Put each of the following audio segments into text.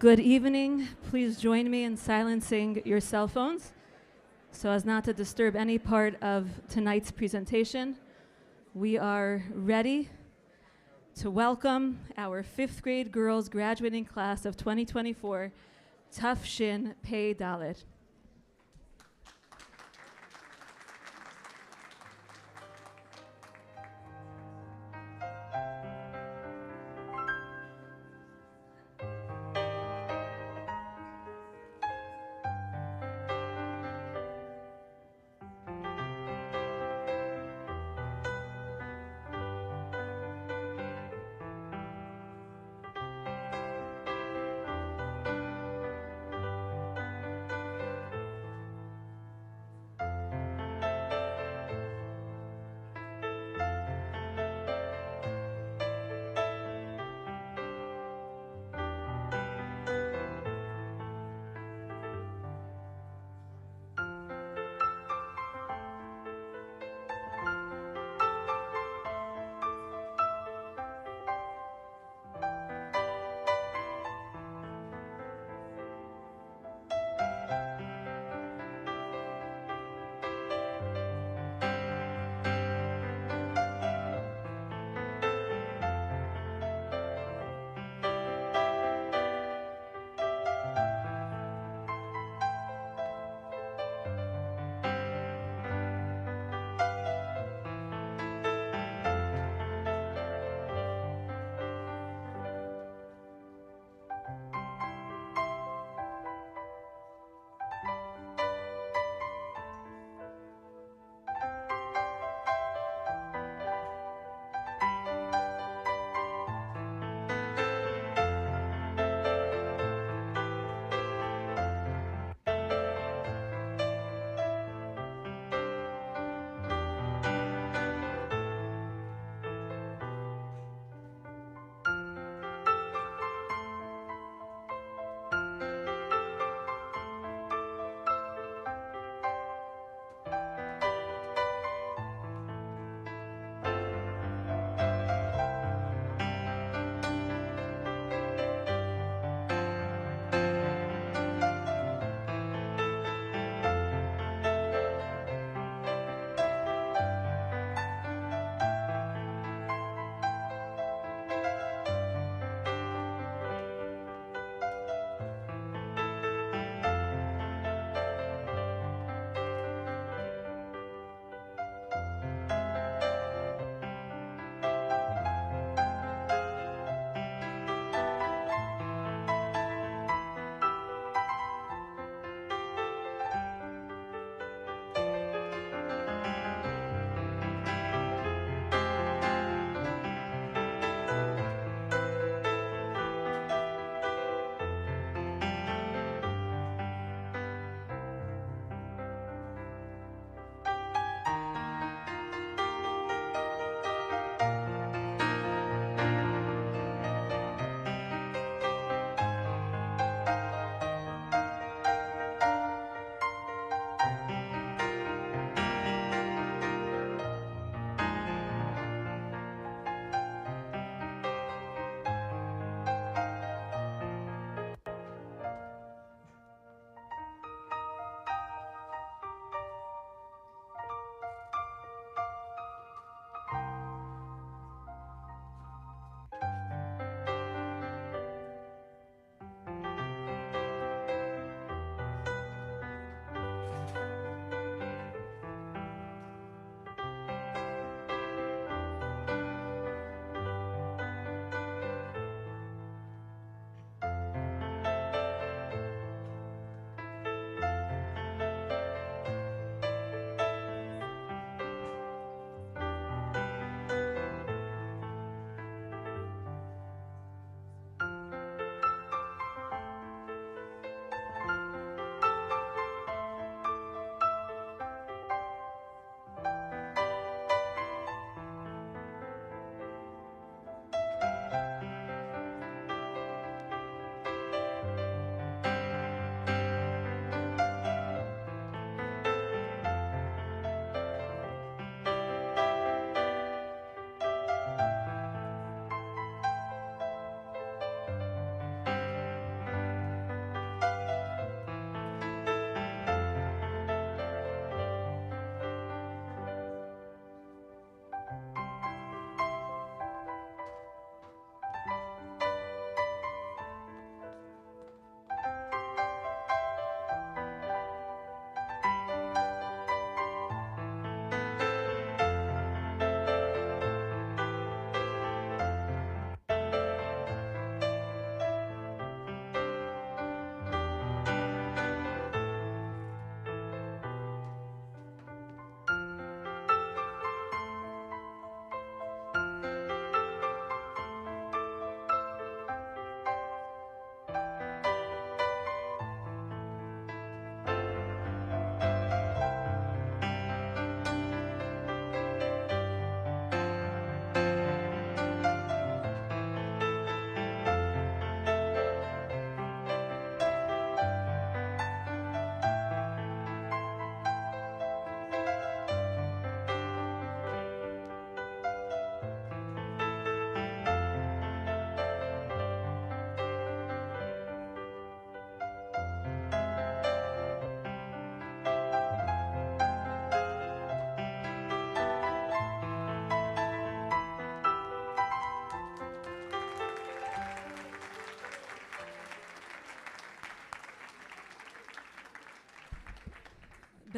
Good evening. Please join me in silencing your cell phones so as not to disturb any part of tonight's presentation. We are ready to welcome our 5th grade girls graduating class of 2024, Tuf Shin Pei Dalet.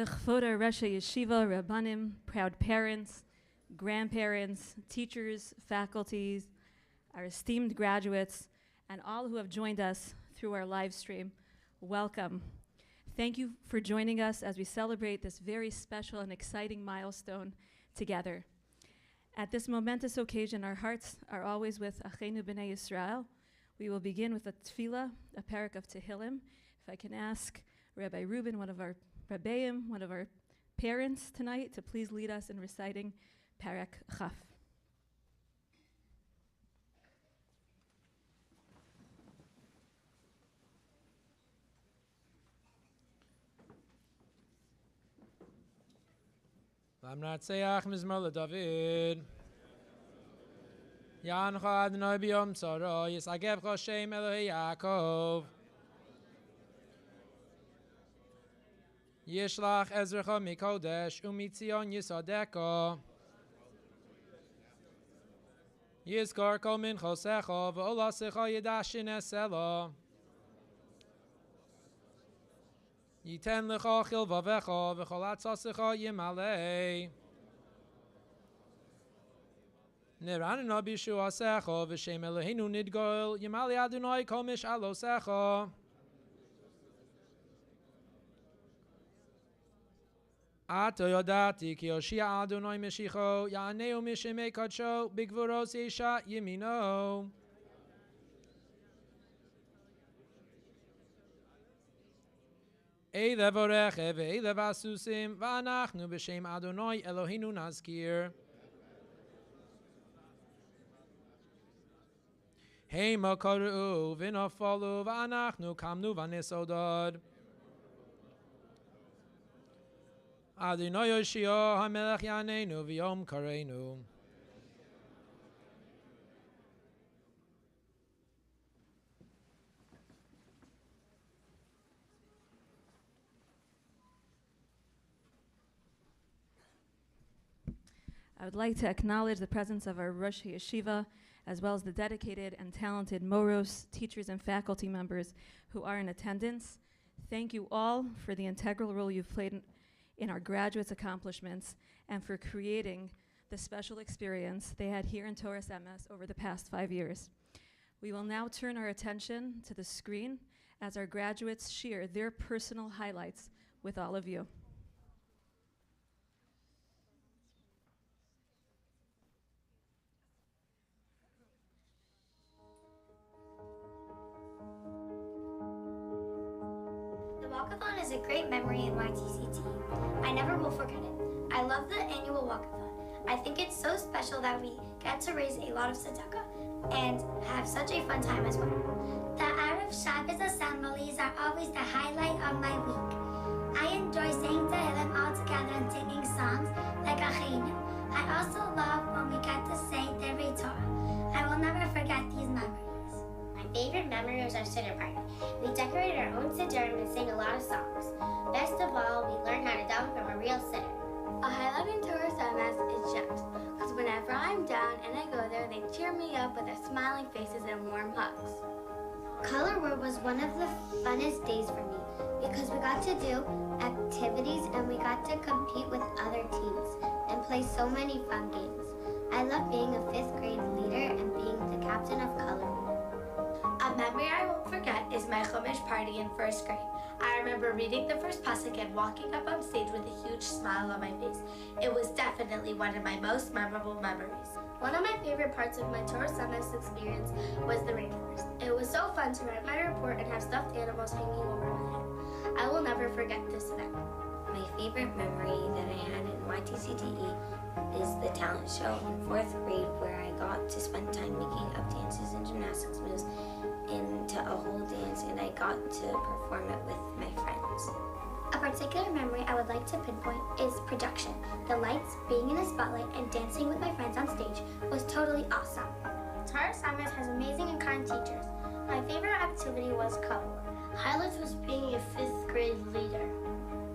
V'chvoda Rosh Yeshiva, Rabbanim, proud parents, grandparents, teachers, faculties, our esteemed graduates, and all who have joined us through our live stream, welcome. Thank you for joining us as we celebrate this very special and exciting milestone together. At this momentous occasion, our hearts are always with Achenu B'nai Yisrael. We will begin with a tefillah, a parak of Tehillim. If I can ask Rabbi Reuben, one of our Rabbeim, one of our parents tonight, to please lead us in reciting parak Chaf. Lamnatseach mizmor David. Yancha Adonai b'yom tzara, Yisagevcha Shem Elohei Yaakov. Yishlach Ezrecha mikodesh, umitzion yisadeka. Yizkor kol min chosecha, v'olasecha yidashin esela. Yiten lecha chilvavecha, v'chol atzasecha yimalei. Neranina bishu asecha, v'shem Eloheinu nidgol, yimali Adonai kol mish'alosecha. Ato yodati ki Yoshia Adonai Meshicho, Ya'aneu mishemei kadsho, bigvuros yesha yimino. Eile voreche ve'eile vasusim, va'anachnu b'shem Adonai Eloheinu nazkir. Heima karu v'nafalu, va'anachnu kamnu v'nisodad. Adonai Yoshia HaMelech Yaneinu V'yom Kareinu. I would like to acknowledge the presence of our Rosh Yeshiva, as well as the dedicated and talented Moros, teachers, and faculty members who are in attendance. Thank you all for the integral role you've played in our graduates' accomplishments and for creating the special experience they had here in Torres MS over the past 5 years. We will now turn our attention to the screen as our graduates share their personal highlights with all of you. The walkathon is a great memory in YTCT. I never will forget it. I love the annual walkathon. I think it's so special that we get to raise a lot of tzedakah and have such a fun time as well. The Erev Shabbos assemblies are always the highlight of my week. I enjoy saying Tehillim all together and singing songs like Achenu. I also love when we get to say Divrei Torah. I will never forget these memories. My favorite memory was our Siddur party. We decorated our own Siddur and sang a lot of songs. Best of all, we learned how to daven from a real Siddur. A highlight in Torres MS is Shams, because whenever I'm down and I go there, they cheer me up with their smiling faces and warm hugs. Color World was one of the funnest days for me because we got to do activities and we got to compete with other teams and play so many fun games. I love being a 5th grade leader and being the captain of Color World. A memory I won't forget is my Chumash party in 1st grade. I remember reading the first pasuk and walking up on stage with a huge smile on my face. It was definitely one of my most memorable memories. One of my favorite parts of my Torah Summits experience was the rainforest. It was so fun to write my report and have stuffed animals hanging over my head. I will never forget this event. My favorite memory that I had in YTCTE is the talent show in 4th grade where I got to spend time making up dances and gymnastics moves into a whole dance and I got to perform it with my friends. A particular memory I would like to pinpoint is production. The lights, being in the spotlight, and dancing with my friends on stage was totally awesome. Torres MS has amazing and kind teachers. My favorite activity was Color World. Highlights was being a 5th grade leader.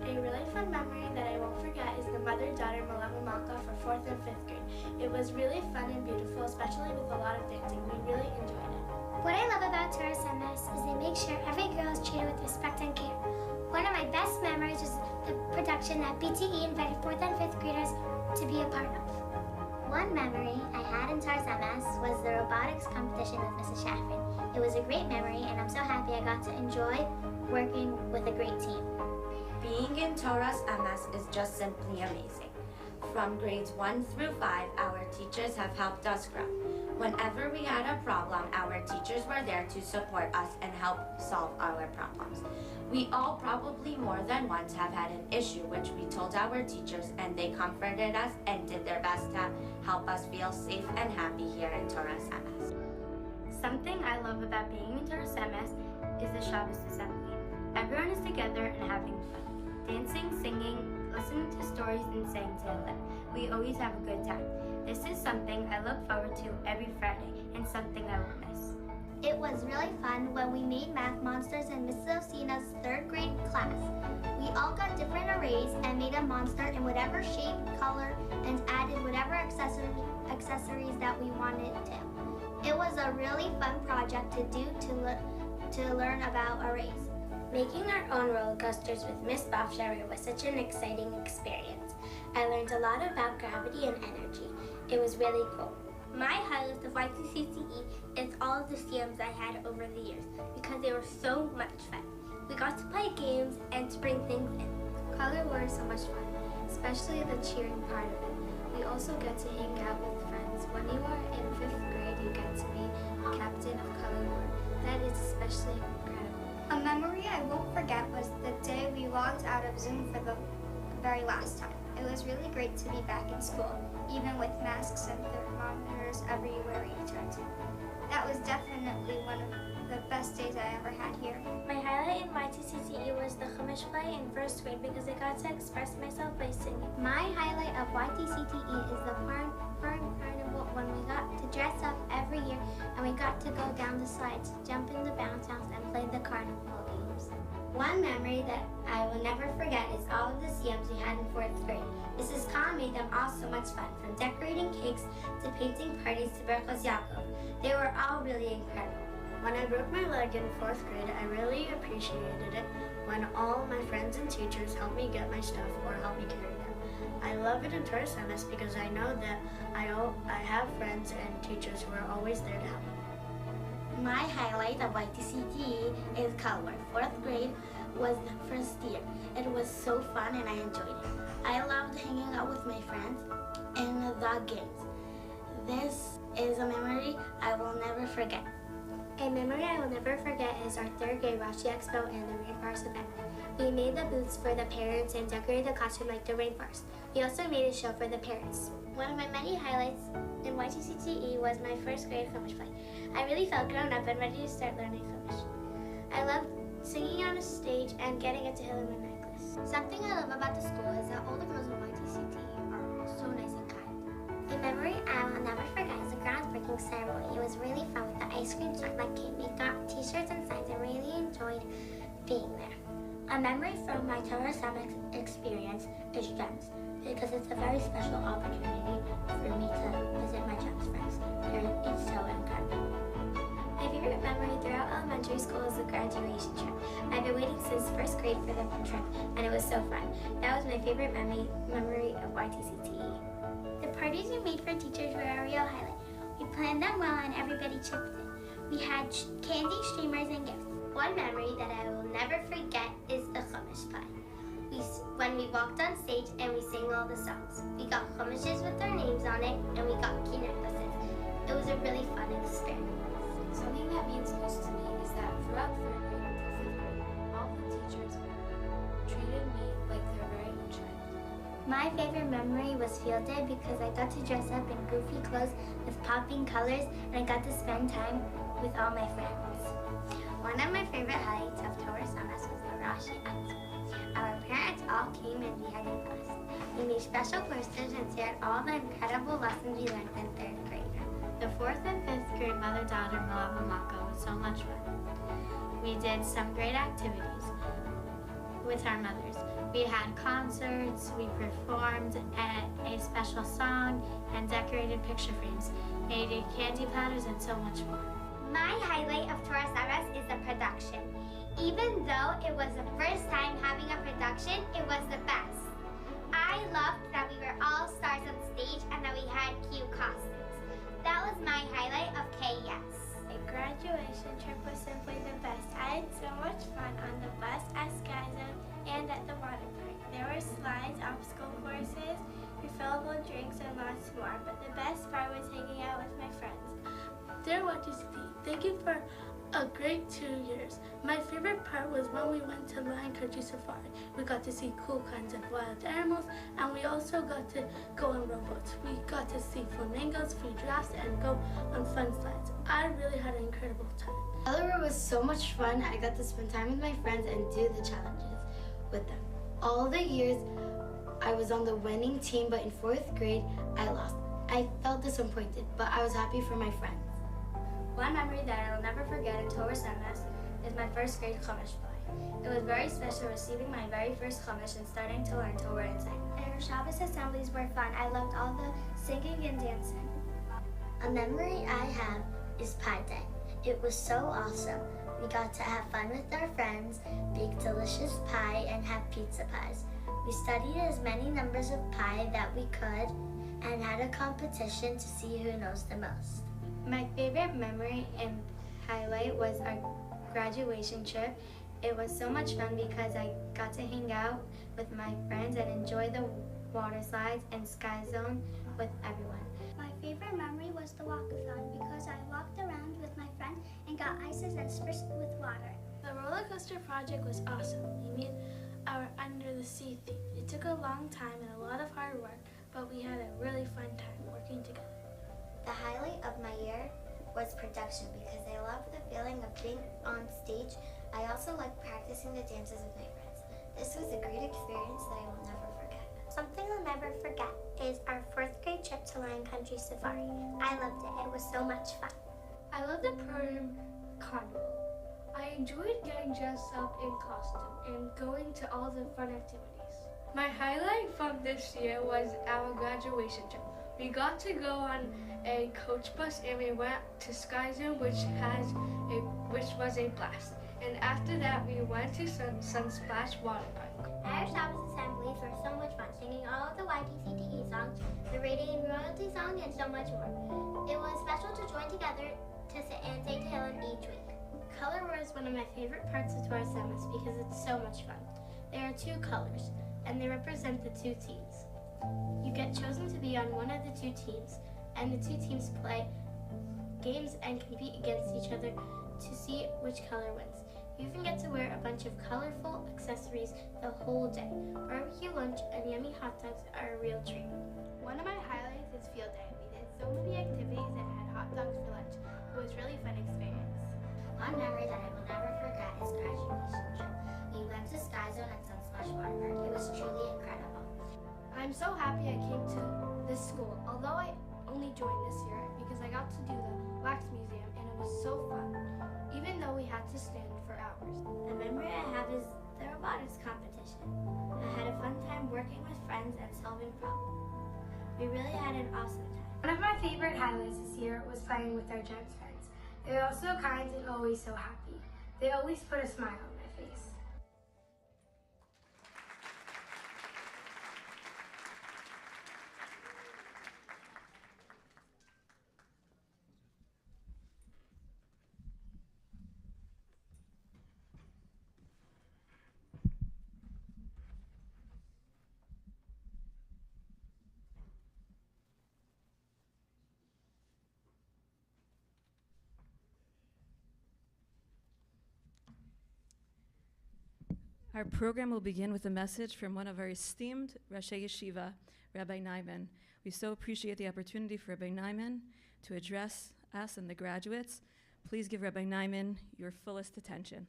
A really fun memory that I won't forget is the mother-daughter Malava Malka for 4th and 5th grade. It was really fun and beautiful, especially with a lot of dancing. We really enjoyed it. What I love about Torres MS is they make sure every girl is treated with respect and care. One of my best memories was the production that BTE invited 4th and 5th graders to be a part of. One memory I had in Taurus MS was the robotics competition with Mrs. Shaffrin. It was a great memory, and I'm so happy I got to enjoy working with a great team. Being in Taurus MS is just simply amazing. From grades 1 through 5, our teachers have helped us grow. Whenever we had a problem, our teachers were there to support us and help solve our problems. We all probably more than once have had an issue which we told our teachers, and they comforted us and did their best to help us feel safe and happy here in Taurus MS. Something I love about being in Taurus MS is the Shabbos assembly. Everyone is together and having fun. Dancing, singing, listening to stories, and saying Tehillim. We always have a good time. This is something I look forward to every Friday and something I won't miss. It was really fun when we made math monsters in Mrs. Osina's 3rd grade class. We all got different arrays and made a monster in whatever shape, color, and added whatever accessories that we wanted to. It was a really fun project to do to learn about arrays. Making our own roller coasters with Miss Bofsharer was such an exciting experience. I learned a lot about gravity and energy. It was really cool. My highlight of YTCTE is all of the CMs I had over the years because they were so much fun. We got to play games and to bring things in. Color War is so much fun, especially the cheering part of it. We also get to hang out with friends. When you are in 5th grade, you get to be captain of Color War. That is especially incredible. A memory I won't forget was the day we logged out of Zoom for the very last time. It was really great to be back in school, even with masks and thermometers everywhere we turned to. That was definitely one of the best days I ever had here. My highlight in YTCTE was the Chumash play in 1st grade because I got to express myself by singing. My highlight of YTCTE is the Farm Carnival when we got to dress up every year and we got to go down the slides, jump in the bounce house, and play the carnival games. One memory that I will never forget is all of the CMs we had in 4th grade. Mrs. Khan made them all so much fun, from decorating cakes to painting parties to Berkos Yaakov. They were all really incredible. When I broke my leg in 4th grade, I really appreciated it when all my friends and teachers helped me get my stuff or helped me carry them. I love it in Taurus MS because I know that I have friends and teachers who are always there to help me. My highlight of YTCTE is Color. 4th grade was the first year. It was so fun and I enjoyed it. I loved hanging out with my friends and the games. This is a memory I will never forget. A memory I will never forget is our 3rd grade Rashi Expo and the Rainforest event. We made the booths for the parents and decorated the classroom like the rainforest. We also made a show for the parents. One of my many highlights in YTCTE was my 1st grade Chumash play. I really felt grown up and ready to start learning Chumash. I loved singing on a stage and getting a Tehillim necklace. Something I love about the school is that all the girls in YTCTE are so nice and kind. A memory I will never forget is the groundbreaking ceremony. It was really fun with the ice cream chocolate cake. We got t-shirts and signs and really enjoyed being there. A memory from my Taurus MS experience is GEMS because it's a very special opportunity for me to visit my GEMS friends. It's so incredible. My favorite memory throughout elementary school is the graduation trip. I've been waiting since 1st grade for the trip, and it was so fun. That was my favorite memory of YTCTE. The parties we made for teachers were a real highlight. We planned them well and everybody chipped in. We had candy, streamers, and gifts. One memory that I will never forget is the Chumash pie. When we walked on stage and we sang all the songs. We got Chumashes with their names on it and we got key necklaces. It was a really fun experience. Something that means most to me is that throughout 3rd grade until 5th grade, all the teachers treated me like their very own child. My favorite memory was field day because I got to dress up in goofy clothes with popping colors and I got to spend time with all my friends. One of my favorite highlights of Taurus MS was the Rashi Expo. Our parents all came and we had a blast. We made special posters and shared all the incredible lessons we learned in 3rd grade. The 4th and 5th grade mother-daughter Malava Maka was so much fun. We did some great activities with our mothers. We had concerts, we performed a special song, and decorated picture frames, made candy powders, and so much more. My highlight of Taurus MS is the production. Even though it was the first time having a production, it was the best. I loved that we were all stars on stage and that we had cute costumes. That was my highlight of KES. A graduation trip was simply the best. I had so much fun on the bus, at Sky Zone, and at the water park. There were slides, obstacle courses, refillable drinks, and lots more. But the best part was hanging out with my friends. Dear YTCT, thank you for a great 2 years. My favorite part was when we went to Lion Country Safari. We got to see cool kinds of wild animals, and we also got to go on rowboats. We got to see flamingos, free giraffes, and go on fun slides. I really had an incredible time. Colorway was so much fun. I got to spend time with my friends and do the challenges with them. All the years I was on the winning team, but in 4th grade, I lost. I felt disappointed, but I was happy for my friends. One memory that I will never forget in Torah Semes is my first grade Chumash play. It was very special receiving my very first Chumash and starting to learn Torah and sing. Our Shabbos assemblies were fun. I loved all the singing and dancing. A memory I have is Pie Day. It was so awesome. We got to have fun with our friends, bake delicious pie, and have pizza pies. We studied as many numbers of pie that we could and had a competition to see who knows the most. My favorite memory and highlight was our graduation trip. It was so much fun because I got to hang out with my friends and enjoy the water slides and Sky Zone with everyone. My favorite memory was the walkathon because I walked around with my friends and got ices and spritz with water. The roller coaster project was awesome. We made our Under the Sea theme. It took a long time and a lot of hard work, but we had a really fun time working together. The highlight of my year was production because I loved the feeling of being on stage. I also liked practicing the dances with my friends. This was a great experience that I will never forget. Something I'll never forget is our 4th grade trip to Lion Country Safari. I loved it. It was so much fun. I love the program Carnival. I enjoyed getting dressed up in costume and going to all the fun activities. My highlight from this year was our graduation trip. We got to go on a coach bus and we went to Sky Zone, which was a blast. And after that, we went to Sunsplash Water Park. Our Shabbos assemblies were so much fun, singing all of the YTCTE songs, the Radiant Royalty song, and so much more. It was special to join together to sit and say Tehillim each week. Color War is one of my favorite parts of Torah Semes because it's so much fun. There are 2 colors, and they represent the 2 teams. You get chosen to be on one of the 2 teams, and the 2 teams play games and compete against each other to see which color wins. You even get to wear a bunch of colorful accessories the whole day. Barbecue lunch and yummy hot dogs are a real treat. One of my highlights is field day. We did so many activities and had hot dogs for lunch. It was a really fun experience. One memory that I will never forget is graduation trip. We went to Sky Zone and Sunsplash Water Park. It was truly incredible. I'm so happy I came to this school, although I only joined this year because I got to do the wax museum and it was so fun, even though we had to stand for hours. The memory I have is the robotics competition. I had a fun time working with friends and solving problems. We really had an awesome time. One of my favorite highlights this year was playing with our Giants friends. They're all so kind and always so happy. They always put a smile on my face. Our program will begin with a message from one of our esteemed Rashi Yeshiva, Rabbi Nyman. We so appreciate the opportunity for Rabbi Nyman to address us and the graduates. Please give Rabbi Nyman your fullest attention.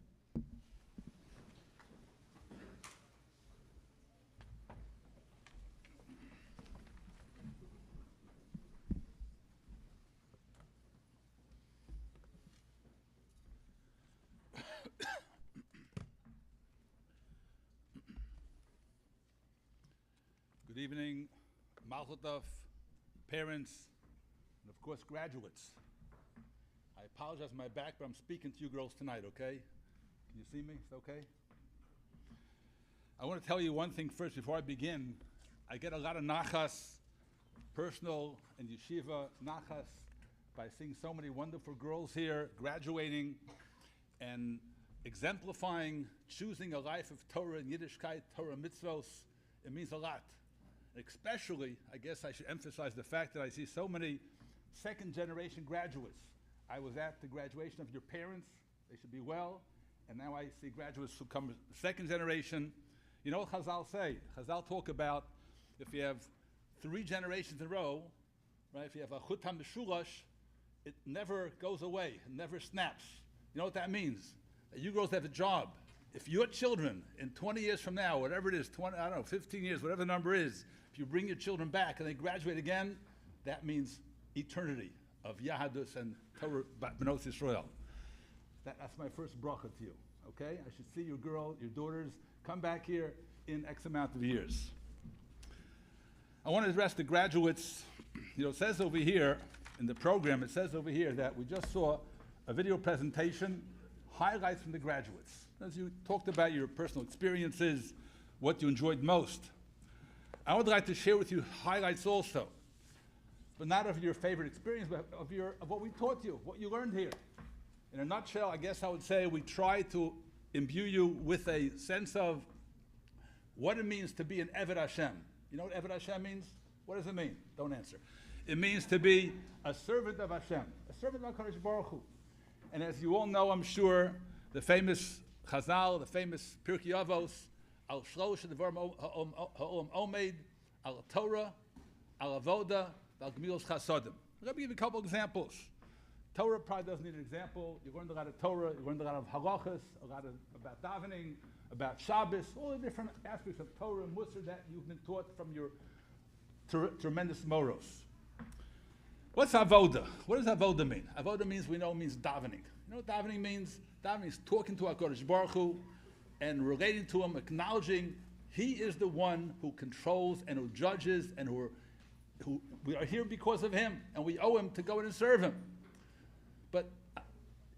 Good evening, Mazel Tov, parents, and of course graduates. I apologize for my back, but I'm speaking to you girls tonight, okay? Can you see me? It's okay? I want to tell you one thing first before I begin. I get a lot of nachas, personal and yeshiva nachas, by seeing so many wonderful girls here graduating and exemplifying, choosing a life of Torah and Yiddishkeit, Torah mitzvos. It means a lot. Especially, I guess I should emphasize the fact that I see so many second-generation graduates. I was at the graduation of your parents. They should be well. And now I see graduates who come second generation. You know what Chazal say? Chazal talk about if you have 3 generations in a row, right? If you have a chutam mishulash, it never goes away, it never snaps. You know what that means? That you girls have a job. If your children in 20 years from now, whatever it is, 20, I don't know, 15 years, whatever the number is, if you bring your children back and they graduate again, that means eternity of Yahadus and Torah B'not Yisrael. That's my first bracha to you, okay? I should see your girl, your daughters, come back here in X amount of years. I want to address the graduates. You know, it says over here in the program, it says over here that we just saw a video presentation, highlights from the graduates. As you talked about your personal experiences, what you enjoyed most. I would like to share with you highlights also, but not of your favorite experience, but of what we taught you, what you learned here. In a nutshell, I guess I would say we try to imbue you with a sense of what it means to be an Eved Hashem. You know what Eved Hashem means? What does it mean? Don't answer. It means to be a servant of Hashem, a servant of HaKadosh Baruch Hu. And as you all know, I'm sure, the famous Chazal, the famous Pirkei Avos, Al Shlosh Devarim Ha'olam Omeid, Al Torah, Al Avoda, Al Gemilos Chasodim. Let me give you a couple examples. Torah probably doesn't need an example. You learned a lot of Torah, you learned a lot of halachas, a lot about davening, about Shabbos, all the different aspects of Torah and Musar that you've been taught from your tremendous moros. What's avoda? What does avoda mean? Avoda means, we know, means davening. You know what davening means? Davening is talking to HaKadosh Baruch Hu and relating to Him, acknowledging He is the one who controls and who judges and who we are here because of Him, and we owe Him to go in and serve Him. But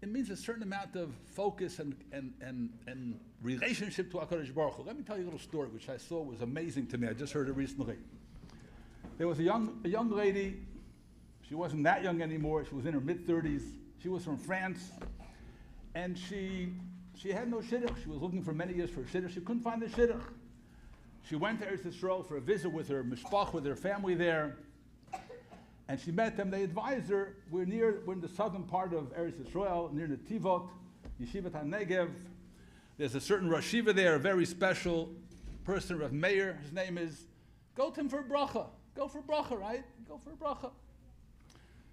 it means a certain amount of focus and relationship to HaKadosh Baruch Hu. Let me tell you a little story which I saw was amazing to me. I just heard it recently. There was a young lady. She wasn't that young anymore. She was in her mid-30s. She was from France. And she had no shidduch. She was looking for many years for a shidduch. She couldn't find the shidduch. She went to Eretz Yisrael for a visit with her mishpach, with her family there. And she met them. They advised her, we're in the southern part of Eretz Yisrael, near the Tivot, Yeshivat HaNegev. There's a certain Rosh Yeshiva there, a very special person, Rav Meir, his name is. Go to him for a bracha. Go for a bracha, right? Go for a bracha.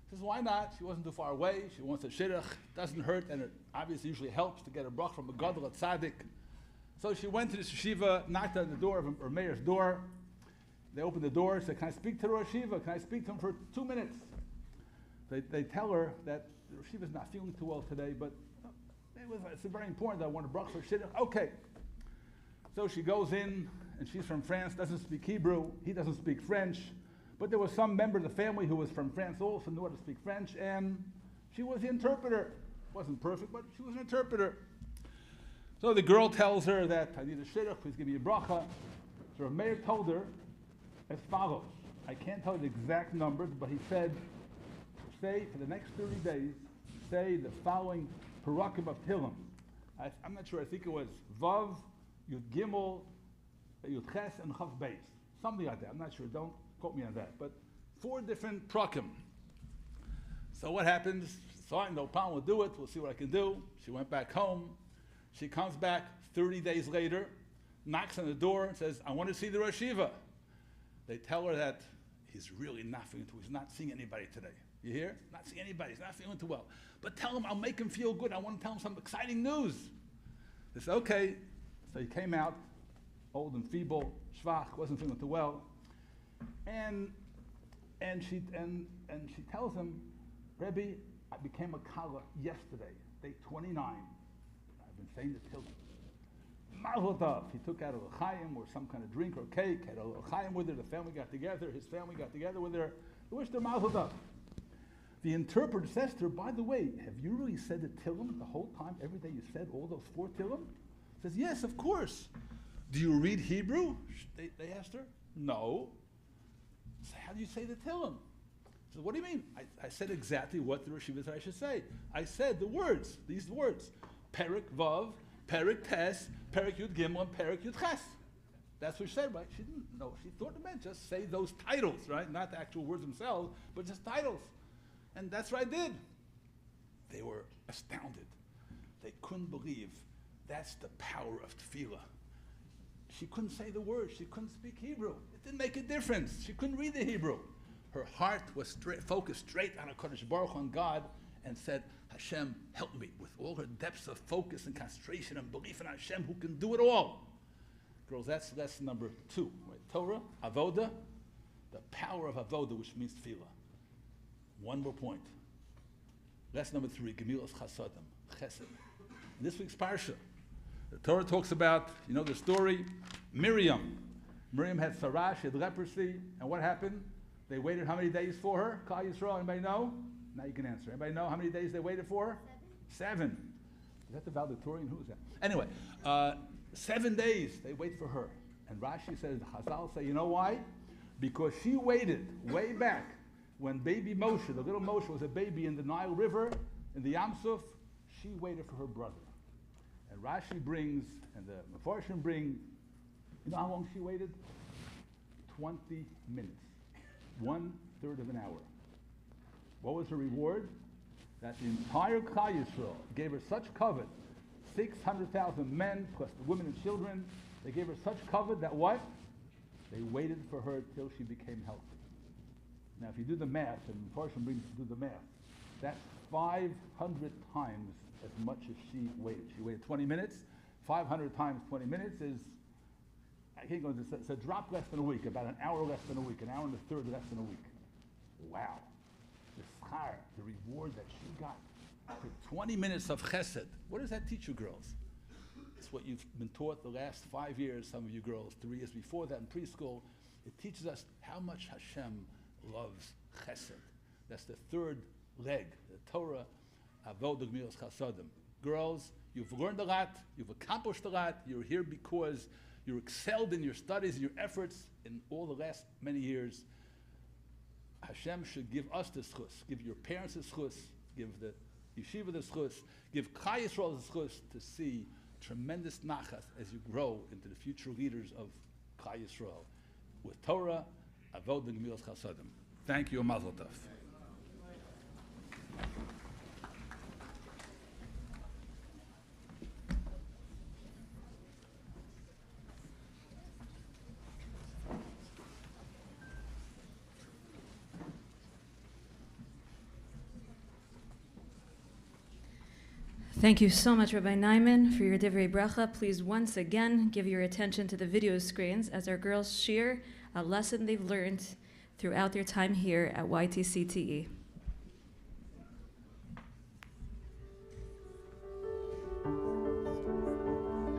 She says, why not? She wasn't too far away. She wants a shidduch. Doesn't hurt, and it obviously usually helps to get a bracha from a gadol, a tzaddik. So she went to the yeshiva, knocked on the door of Rav Meir's door. They opened the door, said, can I speak to the Rosh Yeshiva? Can I speak to him for 2 minutes? They tell her that the Rosh Yeshiva's not feeling too well today, but it's very important that I want a bracha for shidduch. Okay. So she goes in, and she's from France, doesn't speak Hebrew, he doesn't speak French, but there was some member of the family who was from France also, knew how to speak French, and she was the interpreter. Wasn't perfect, but she was an interpreter. So the girl tells her that, I need a shidduch, please give me a bracha. So Rav Meir told her as follows. I can't tell you the exact numbers, but he said, say for the next 30 days, say the following parakim of Tehillim. I'm not sure, I think it was Vav, Yud Gimel, Yud Ches, and Chav Beis. Something like that, I'm not sure, don't quote me on that. But 4 different parakim. So what happens? Fine, no problem, we'll do it, we'll see what I can do. She went back home. She comes back 30 days later, knocks on the door, and says, I want to see the Rosh Yeshiva. They tell her that he's really not feeling too well. He's not seeing anybody today. You hear? Not seeing anybody. He's not feeling too well. But tell him I'll make him feel good. I want to tell him some exciting news. They said, okay. So he came out, old and feeble, schwach, wasn't feeling too well. And she tells him, Rebbe, I became a kala yesterday, day 29. I've been saying this till Mazel tov. He took out a l'chaim or some kind of drink or cake, had a l'chaim with her, the family got together, his family got together with her. They wished her mazel tov. The interpreter says to her, by the way, have you really said the Tillim the whole time? Every day you said all those 4 Tillim? Says, yes, of course. Do you read Hebrew? They asked her. No. So how do you say the Tillim? She said, what do you mean? I said exactly what the Rosh Yeshiva should say. I said the words, these words. Perik Vav, Perik Tes, Perik Yud Gimel, and Perik Yud Ches. That's what she said, right? She didn't know. She thought it meant just say those titles, right? Not the actual words themselves, but just titles. And that's what I did. They were astounded. They couldn't believe that's the power of tefillah. She couldn't say the words. She couldn't speak Hebrew. It didn't make a difference. She couldn't read the Hebrew. Her heart was focused straight on HaKadosh Baruch Hu, on God, and said, Hashem, help me, with all her depths of focus and concentration and belief in Hashem who can do it all. Girls, that's lesson number 2. Right? Torah, Avoda, the power of Avoda, which means tefillah. One more point. Lesson number 3, Gemilas Chasadim, Chesed. In this week's parsha, the Torah talks about, you know the story, Miriam. Miriam had sarah, she had leprosy, and what happened? They waited how many days for her? Klal Yisrael, anybody know? Now you can answer. Anybody know how many days they waited for her? 7. Is that the valedictorian? Who is that? Anyway, 7 days they wait for her. And Rashi says, Chazal say, you know why? Because she waited way back when baby Moshe, the little Moshe was a baby in the Nile River, in the Yam Suf, she waited for her brother. And Rashi brings, and the Mefarshim bring, you know how long she waited? 20 minutes. 1/3 of an hour. What was her reward? That the entire Klal Yisrael gave her such kavod, 600,000 men plus the women and children, they gave her such kavod that what? They waited for her till she became healthy. Now if you do the math, and Mefarshim brings to do the math, that's 500 times as much as she waited. She waited 20 minutes. 500 times 20 minutes is, I can't go into this, it's a drop less than a week, about an hour less than a week, an hour and a third less than a week. Wow. The schar, the reward that she got for 20 minutes of chesed. What does that teach you, girls? It's what you've been taught the last 5 years, some of you girls, 3 years before that in preschool. It teaches us how much Hashem loves chesed. That's the 3rd leg, the Torah, Avodah Gemilas Chasadim. Girls, you've learned a lot, you've accomplished a lot, you're here because you're excelled in your studies and your efforts in all the last many years. Hashem should give us the schus, give your parents the schus, give the yeshiva the schus, give Klal Yisrael the schus to see tremendous nachas as you grow into the future leaders of Klal Yisrael with Torah, Avodah Gemilas Chasadim. Thank you, Mazel Tov. Thank you so much, Rabbi Nyman, for your Divrei Bracha. Please once again give your attention to the video screens as our girls share a lesson they've learned throughout their time here at YTCTE.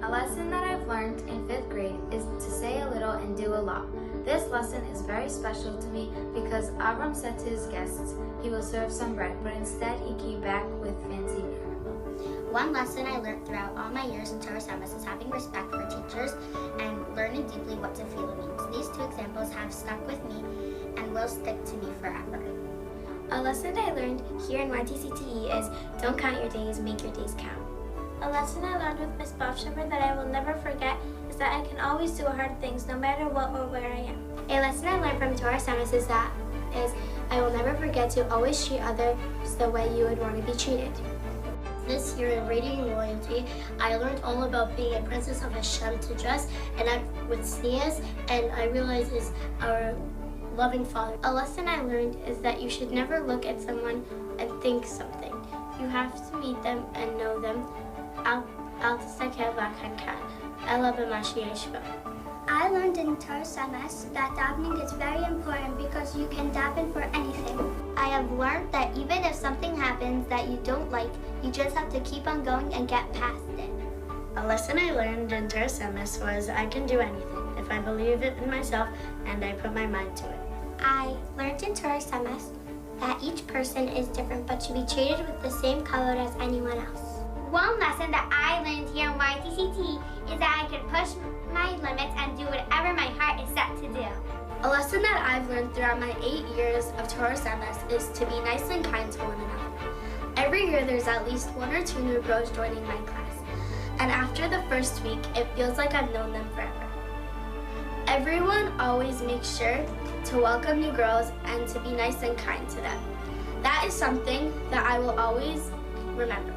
A lesson that I've learned in 5th grade is to say a little and do a lot. This lesson is very special to me because Avram said to his guests he will serve some bread, but instead he came back with fancy beer. One lesson I learned throughout all my years in Torah Semis is having respect for teachers and learning deeply what tefillah means. These 2 examples have stuck with me and will stick to me forever. A lesson I learned here in YTCTE is don't count your days, make your days count. A lesson I learned with Miss Bovshemer that I will never forget is that I can always do hard things no matter what or where I am. A lesson I learned from Torah Semis is I will never forget to always treat others the way you would want to be treated. This year in Radiating Loyalty, I learned all about being a princess of Hashem, to dress and act with sneers, and I realized is our loving Father. A lesson I learned is that you should never look at someone and think something. You have to meet them and know them. Al Tisakel V'Kankan. Ela B'Mashi Yeshua. I learned in Torah Semes that davening is very important because you can daven for anything. I have learned that even if something happens that you don't like, you just have to keep on going and get past it. A lesson I learned in Torah Semis was I can do anything if I believe it in myself and I put my mind to it. I learned in Torah Semes that each person is different but should be treated with the same color as anyone else. One lesson that I learned here in YTCT is that I can push my limits and do whatever my heart is set to do. A lesson that I've learned throughout my 8 years of Torah MS is to be nice and kind to one another. Every year there's at least 1 or 2 new girls joining my class, and after the first week it feels like I've known them forever. Everyone always makes sure to welcome new girls and to be nice and kind to them. That is something that I will always remember.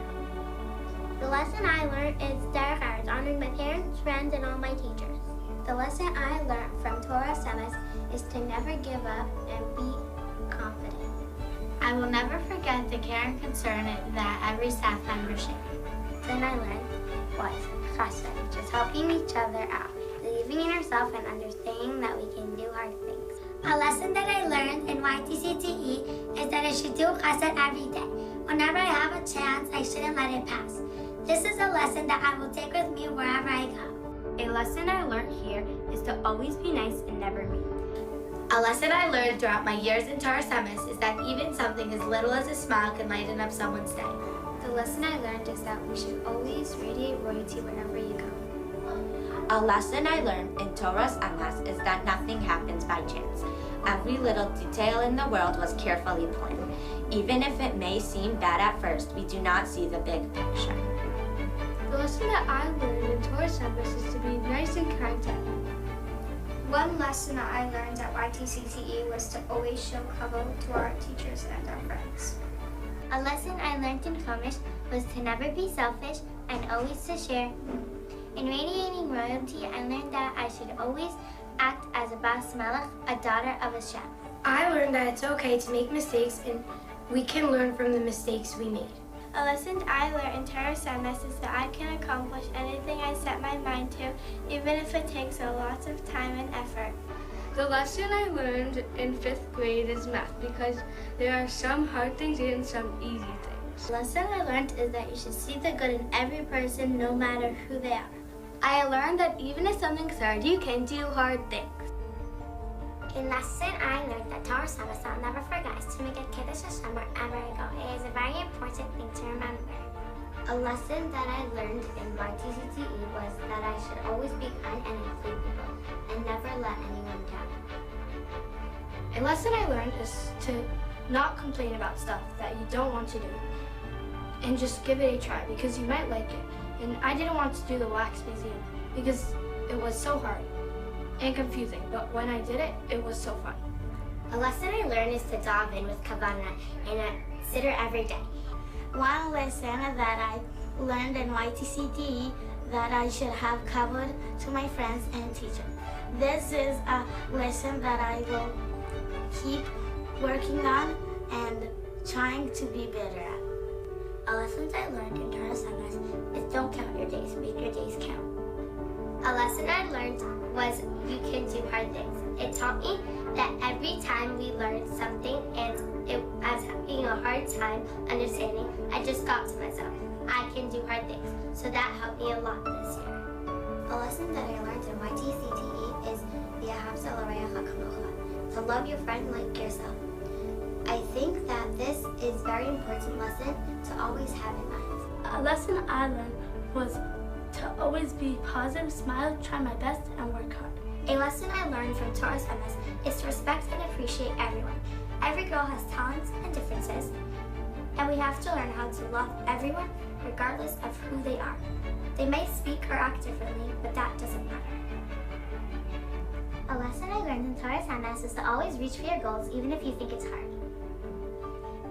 The lesson I learned is derech eretz, honoring my parents, friends, and all my teachers. The lesson I learned from Torah SMS is to never give up and be confident. I will never forget the care and concern that every staff member shared. Then I learned was chesed, just helping each other out, believing in yourself and understanding that we can do hard things. A lesson that I learned in YTCTE is that I should do chesed every day. Whenever I have a chance, I shouldn't let it pass. This is a lesson that I will take with me wherever I go. A lesson I learned here is to always be nice and never mean. A lesson I learned throughout my years in Torah SMS is that even something as little as a smile can lighten up someone's day. The lesson I learned is that we should always radiate royalty wherever you go. A lesson I learned in Torah's MS is that nothing happens by chance. Every little detail in the world was carefully planned. Even if it may seem bad at first, we do not see the big picture. The lesson that I learned in Torah MS is to be nice and kind to everyone. One lesson that I learned at YTCTE was to always show kavod to our teachers and our friends. A lesson I learned in Chumash was to never be selfish and always to share. In radiating royalty, I learned that I should always act as a Bas Melech, a daughter of a chef. I learned that it's okay to make mistakes and we can learn from the mistakes we made. A lesson I learned in Torah SMS is that I can accomplish anything I set my mind to, even if it takes a lot of time and effort. The lesson I learned in 5th grade is math because there are some hard things and some easy things. The lesson I learned is that you should see the good in every person, no matter who they are. I learned that even if something's hard, you can do hard things. A lesson I learned that Torah SMS I'll never forget is to make a Kiddush Hashem wherever I go. It is a very important thing to remember. A lesson that I learned in YTCTE was that I should always be kind and include people, and never let anyone down. A lesson I learned is to not complain about stuff that you don't want to do, and just give it a try because you might like it. And I didn't want to do the wax museum because it was so hard and confusing, but when I did it, it was so fun. A lesson I learned is to dive in with Kavanah and a siddur every day. One lesson that I learned in YTCTE that I should have kavod to my friends and teacher. This is a lesson that I will keep working on and trying to be better at. A lesson I learned in Torah SMS is don't count your days, make your days count. A lesson I learned was you can do hard things. It taught me that every time we learned something and I was having a hard time understanding, I just got to myself, I can do hard things. So that helped me a lot this year. A lesson that I learned in YTCTE is the Ahavta l'Reacha Kamocha, to love your friend like yourself. I think that this is a very important lesson to always have in mind. A lesson I learned was to always be positive, smile, try my best, and work hard. A lesson I learned from Torah SMS is to respect and appreciate everyone. Every girl has talents and differences, and we have to learn how to love everyone regardless of who they are. They may speak or act differently, but that doesn't matter. A lesson I learned in Torah SMS is to always reach for your goals even if you think it's hard.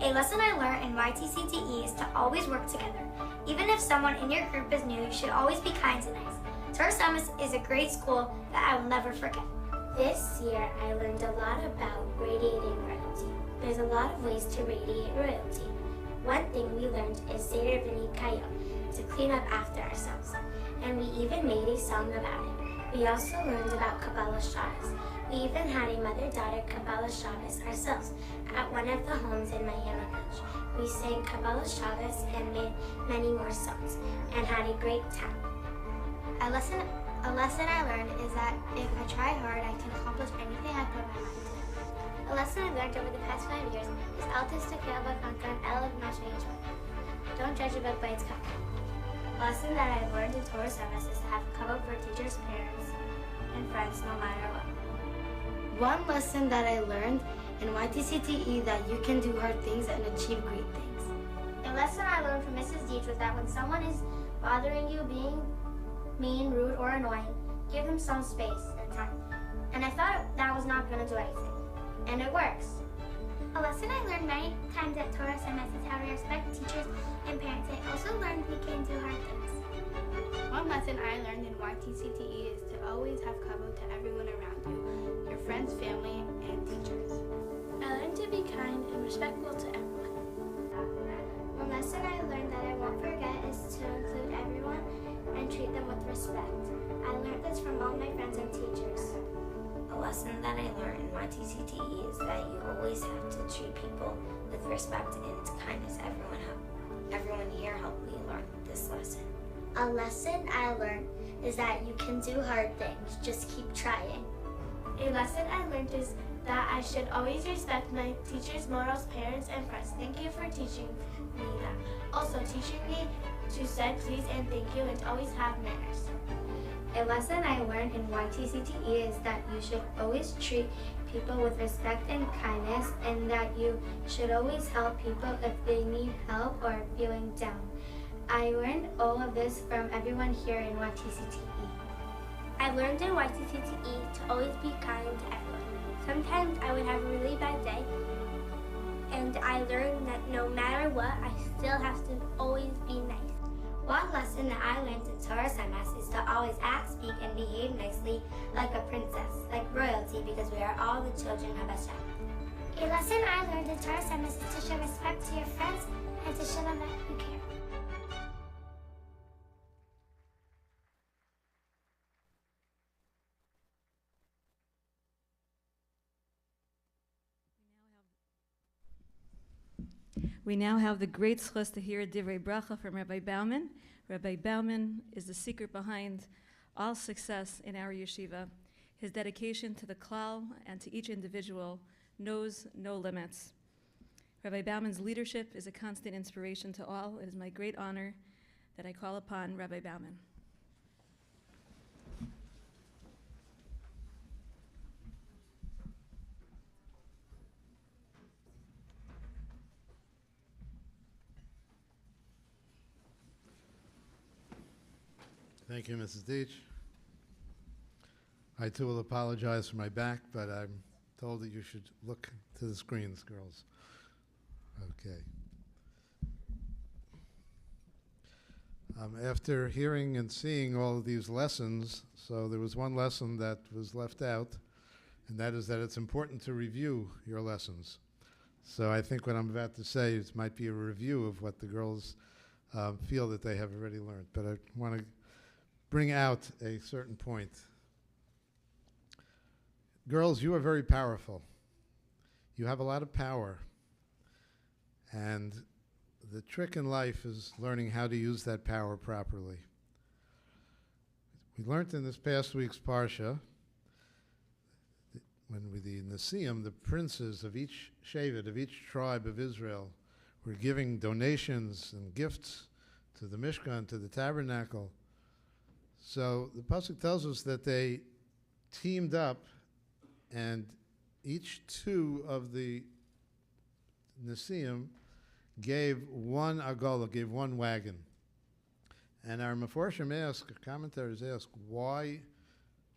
A lesson I learned in YTCTE is to always work together. Even if someone in your group is new, you should always be kind and nice. Torah SMS is a great school that I will never forget. This year, I learned a lot about radiating royalty. There's a lot of ways to radiate royalty. One thing we learned is Seder V'Nikayot, to clean up after ourselves. And we even made a song about it. We also learned about Kabbalah Shabbos. We even had a mother-daughter Kabbalah Shabbos ourselves at one of the homes in my village. We sang Kabbalah Shabbos and made many more songs and had a great time. A lesson I learned is that if I try hard, I can accomplish anything I put my mind to. A lesson I learned over the past 5 years is אל תסתכל בקנקן, אלא במה שיש בו. Don't judge a book by its cover. A lesson that I've learned in Torah Semes is to have cover for teachers, parents, and friends no matter what. One lesson that I learned in YTCTE that you can do hard things and achieve great things. A lesson I learned from Mrs. Deach was that when someone is bothering you, being mean, rude, or annoying, give them some space and time. And I thought that was not going to do anything. And it works. A lesson I learned many times at Torah Semes is how to respect teachers and parents. I also learned we can do hard things. One lesson I learned in YTCTE is to always have kavod to everyone around you, your friends, family, and teachers. I learned to be kind and respectful to everyone. One lesson I learned that I won't forget is to include everyone and treat them with respect. I learned this from all my friends and teachers. A lesson that I learned in YTCTE is that you always have to treat people with respect and kindness. Everyone here helped me learn this lesson. A lesson I learned is that you can do hard things, just keep trying. A lesson I learned is that I should always respect my teachers, morals, parents, and friends. Thank you for teaching me that. Also teaching me to say please and thank you and to always have manners. A lesson I learned in YTCTE is that you should always treat people with respect and kindness, and that you should always help people if they need help or are feeling down. I learned all of this from everyone here in YTCTE. I learned in YTCTE to always be kind to everyone. Sometimes I would have a really bad day, and I learned that no matter what, I still have to always be nice. One lesson that I learned in Torah Semes is to always act, speak, and behave nicely like a princess, like royalty, because we are all the children of Hashem. A lesson I learned in Torah Semes is to show respect to your friends and to show them that you care. We now have the great zchus to hear Divrei Bracha from Rabbi Bauman. Rabbi Bauman is the secret behind all success in our yeshiva. His dedication to the klal and to each individual knows no limits. Rabbi Bauman's leadership is a constant inspiration to all. It is my great honor that I call upon Rabbi Bauman. Thank you, Mrs. Deach. I too will apologize for my back, but I'm told that you should look to the screens, girls. Okay. After hearing and seeing all of these lessons, so there was one lesson that was left out, and that is that it's important to review your lessons. So I think what I'm about to say might be a review of what the girls feel that they have already learned. But I want to bring out a certain point. Girls, you are very powerful. You have a lot of power. And the trick in life is learning how to use that power properly. We learned in this past week's Parsha, when the Nesiim, the princes of each Shevet, of each tribe of Israel, were giving donations and gifts to the Mishkan, to the tabernacle. So the pasuk tells us that they teamed up, and each two of the Nesiim gave one agola, gave one wagon. And our Meforshim ask, commentators ask, why,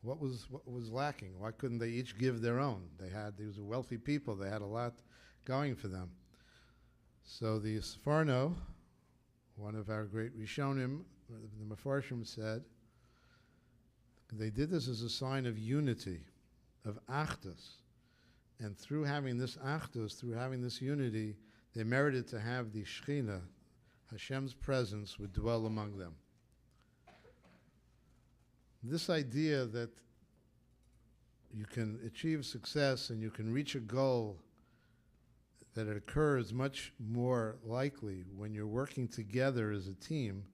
what was lacking? Why couldn't they each give their own? These were wealthy people, they had a lot going for them. So the Sforno, one of our great Rishonim, the Meforshim said, they did this as a sign of unity, of achdus. And through having this achdus, through having this unity, they merited to have the Shekhinah, Hashem's presence, would dwell among them. This idea that you can achieve success and you can reach a goal, that it occurs much more likely when you're working together as a team,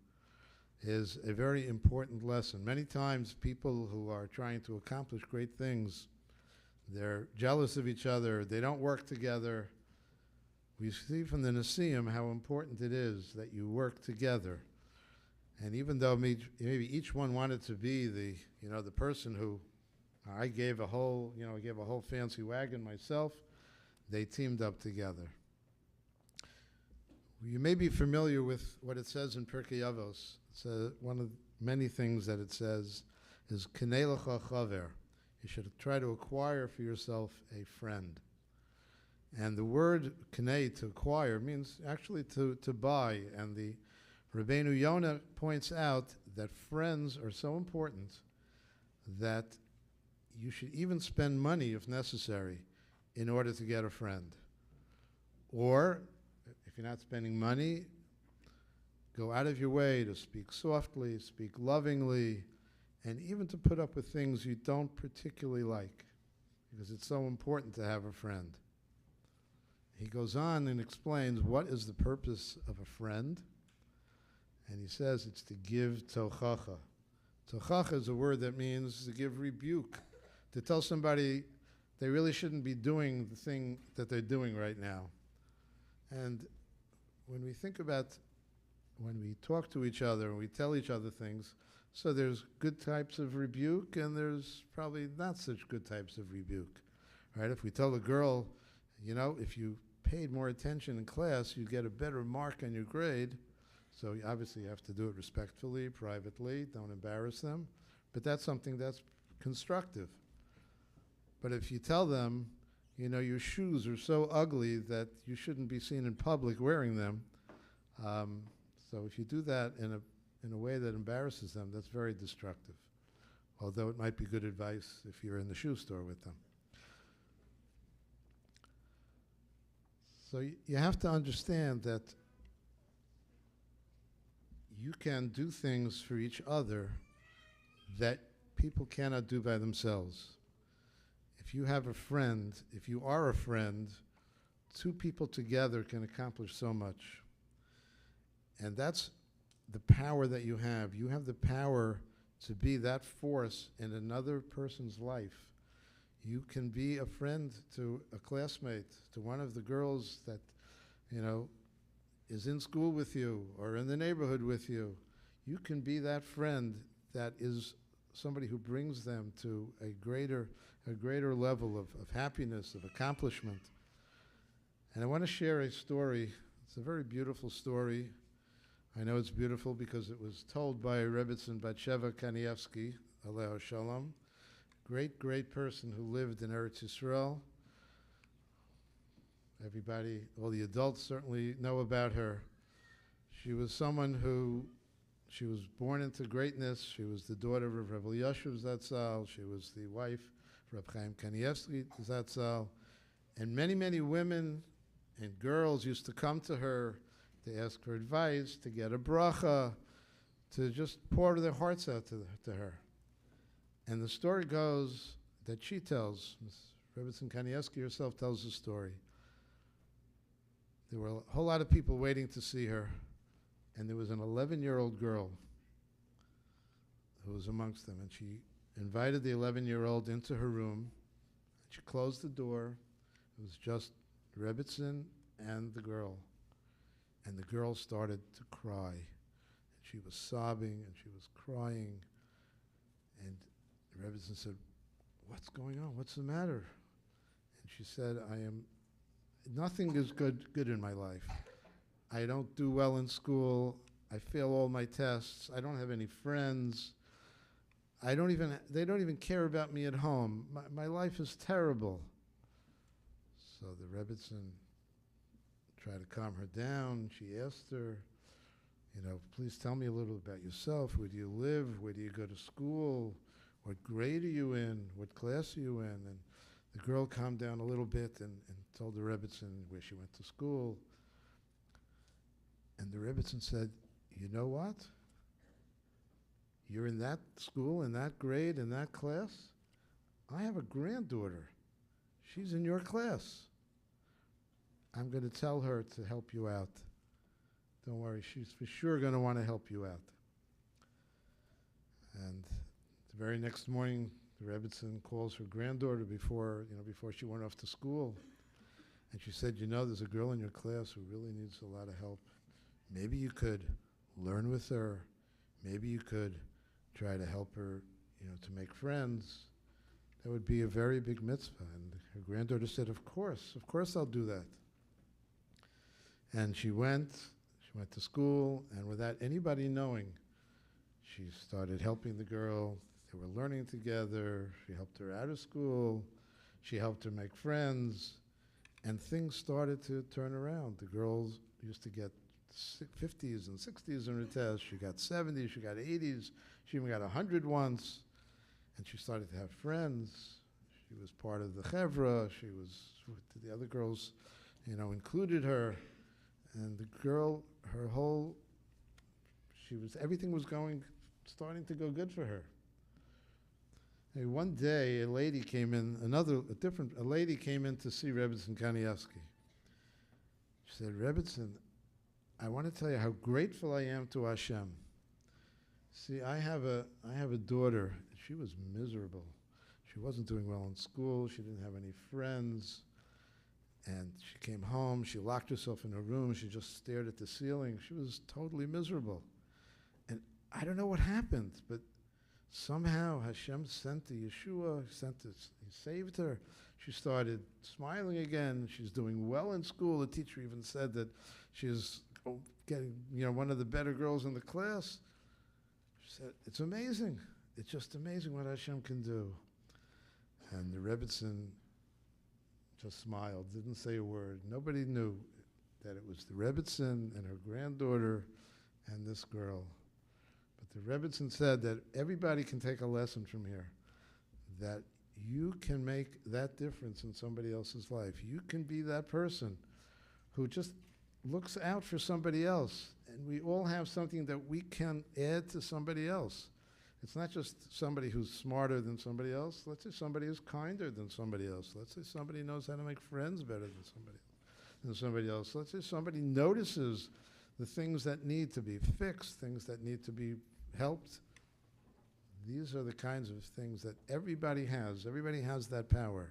is a very important lesson. Many times people who are trying to accomplish great things, they're jealous of each other, they don't work together. we see from the Nesiim how important it is that you work together. And even though maybe each one wanted to be the person who I gave a whole fancy wagon myself, they teamed up together. You may be familiar with what it says in Pirkei Avos. It's one of many things that it says is Knei lecha chaver. You should try to acquire for yourself a friend. And the word knei, to acquire, means actually to buy. And the Rabbeinu Yonah points out that friends are so important that you should even spend money, if necessary, in order to get a friend. Or, if you're not spending money, go out of your way to speak softly, speak lovingly, and even to put up with things you don't particularly like, because it's so important to have a friend. He goes on and explains what is the purpose of a friend, and he says it's to give tochacha. Tochacha is a word that means to give rebuke, to tell somebody they really shouldn't be doing the thing that they're doing right now. And when we think about, when we talk to each other and we tell each other things, so there's good types of rebuke and there's probably not such good types of rebuke, right? If we tell a girl, if you paid more attention in class, you'd get a better mark on your grade. So obviously you have to do it respectfully, privately, don't embarrass them. But that's something that's constructive. But if you tell them, your shoes are so ugly that you shouldn't be seen in public wearing them, so if you do that in a way that embarrasses them, that's very destructive. Although it might be good advice if you're in the shoe store with them. So you have to understand that you can do things for each other that people cannot do by themselves. If you have a friend, if you are a friend, two people together can accomplish so much. And that's the power that you have. You have the power to be that force in another person's life. You can be a friend to a classmate, to one of the girls that, is in school with you or in the neighborhood with you. You can be that friend that is somebody who brings them to a greater level of happiness, of accomplishment. And I want to share a story. It's a very beautiful story. I know it's beautiful because it was told by Rebbetzin Batsheva Kanievsky, Aleo Shalom, great person who lived in Eretz Yisrael. Everybody, all the adults certainly know about her. She was someone she was born into greatness. She was the daughter of Reb Yashuv Zatzal. She was the wife of Reb Chaim Kanievsky Zatzal. And many women and girls used to come to her to ask for advice, to get a bracha, to just pour their hearts out to her. And the story goes that she tells, Ms. Rebbetzin Kanievsky herself tells the story. There were a whole lot of people waiting to see her, and there was an 11-year-old girl who was amongst them, and she invited the 11-year-old into her room. She closed the door. It was just Rebbetzin and the girl. And the girl started to cry. And she was sobbing and she was crying. And Rebbetzin said, "What's going on? What's the matter?" And she said, nothing is good in my life. I don't do well in school. I fail all my tests. I don't have any friends. They don't even care about me at home. My life is terrible. So the Rebbetzin tried to calm her down. She asked her, please tell me a little about yourself. Where do you live? Where do you go to school? What grade are you in? What class are you in? And the girl calmed down a little bit and told the Rebbetzin where she went to school. And the Rebbetzin said, "You know what? You're in that school, in that grade, in that class. I have a granddaughter. She's in your class. I'm going to tell her to help you out. Don't worry, she's for sure going to want to help you out." And the very next morning, the Rebbetzin calls her granddaughter before she went off to school. And she said, you know, there's a girl in your class who really needs a lot of help. Maybe you could learn with her. Maybe you could try to help her, you know, to make friends. That would be a very big mitzvah. And her granddaughter said, of course I'll do that. And she went to school, and without anybody knowing, she started helping the girl. They were learning together. She helped her out of school. She helped her make friends. And things started to turn around. The girls used to get 50s and 60s in her test. She got 70s, she got 80s. She even got 100 once. And she started to have friends. She was part of the chevra. She was, the other girls, you know, included her. And the girl, everything was starting to go good for her. Hey, one day, a lady came in to see Rebbetzin Kanievsky. She said, Rebbetzin, I want to tell you how grateful I am to Hashem. See, I have a daughter. She was miserable. She wasn't doing well in school. She didn't have any friends. And she came home. She locked herself in her room. She just stared at the ceiling. She was totally miserable. And I don't know what happened, but somehow Hashem sent the Yeshua, he saved her. She started smiling again. She's doing well in school. The teacher even said that she's getting, you know, one of the better girls in the class. She said, it's amazing. It's just amazing what Hashem can do. And the Rebbetzin just smiled, didn't say a word. Nobody knew that it was the Rebbetzin and her granddaughter and this girl. But the Rebbetzin said that everybody can take a lesson from here, that you can make that difference in somebody else's life. You can be that person who just looks out for somebody else. And we all have something that we can add to somebody else. It's not just somebody who's smarter than somebody else. Let's say somebody who's kinder than somebody else. Let's say somebody knows how to make friends better than somebody else. Let's say somebody notices the things that need to be fixed, things that need to be helped. These are the kinds of things that everybody has. Everybody has that power.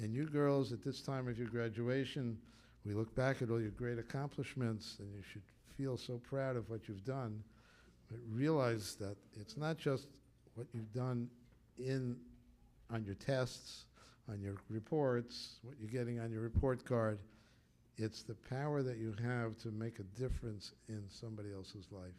And you girls, at this time of your graduation, we look back at all your great accomplishments, and you should feel so proud of what you've done. But realize that it's not just what you've done on your tests, on your reports, what you're getting on your report card. It's the power that you have to make a difference in somebody else's life.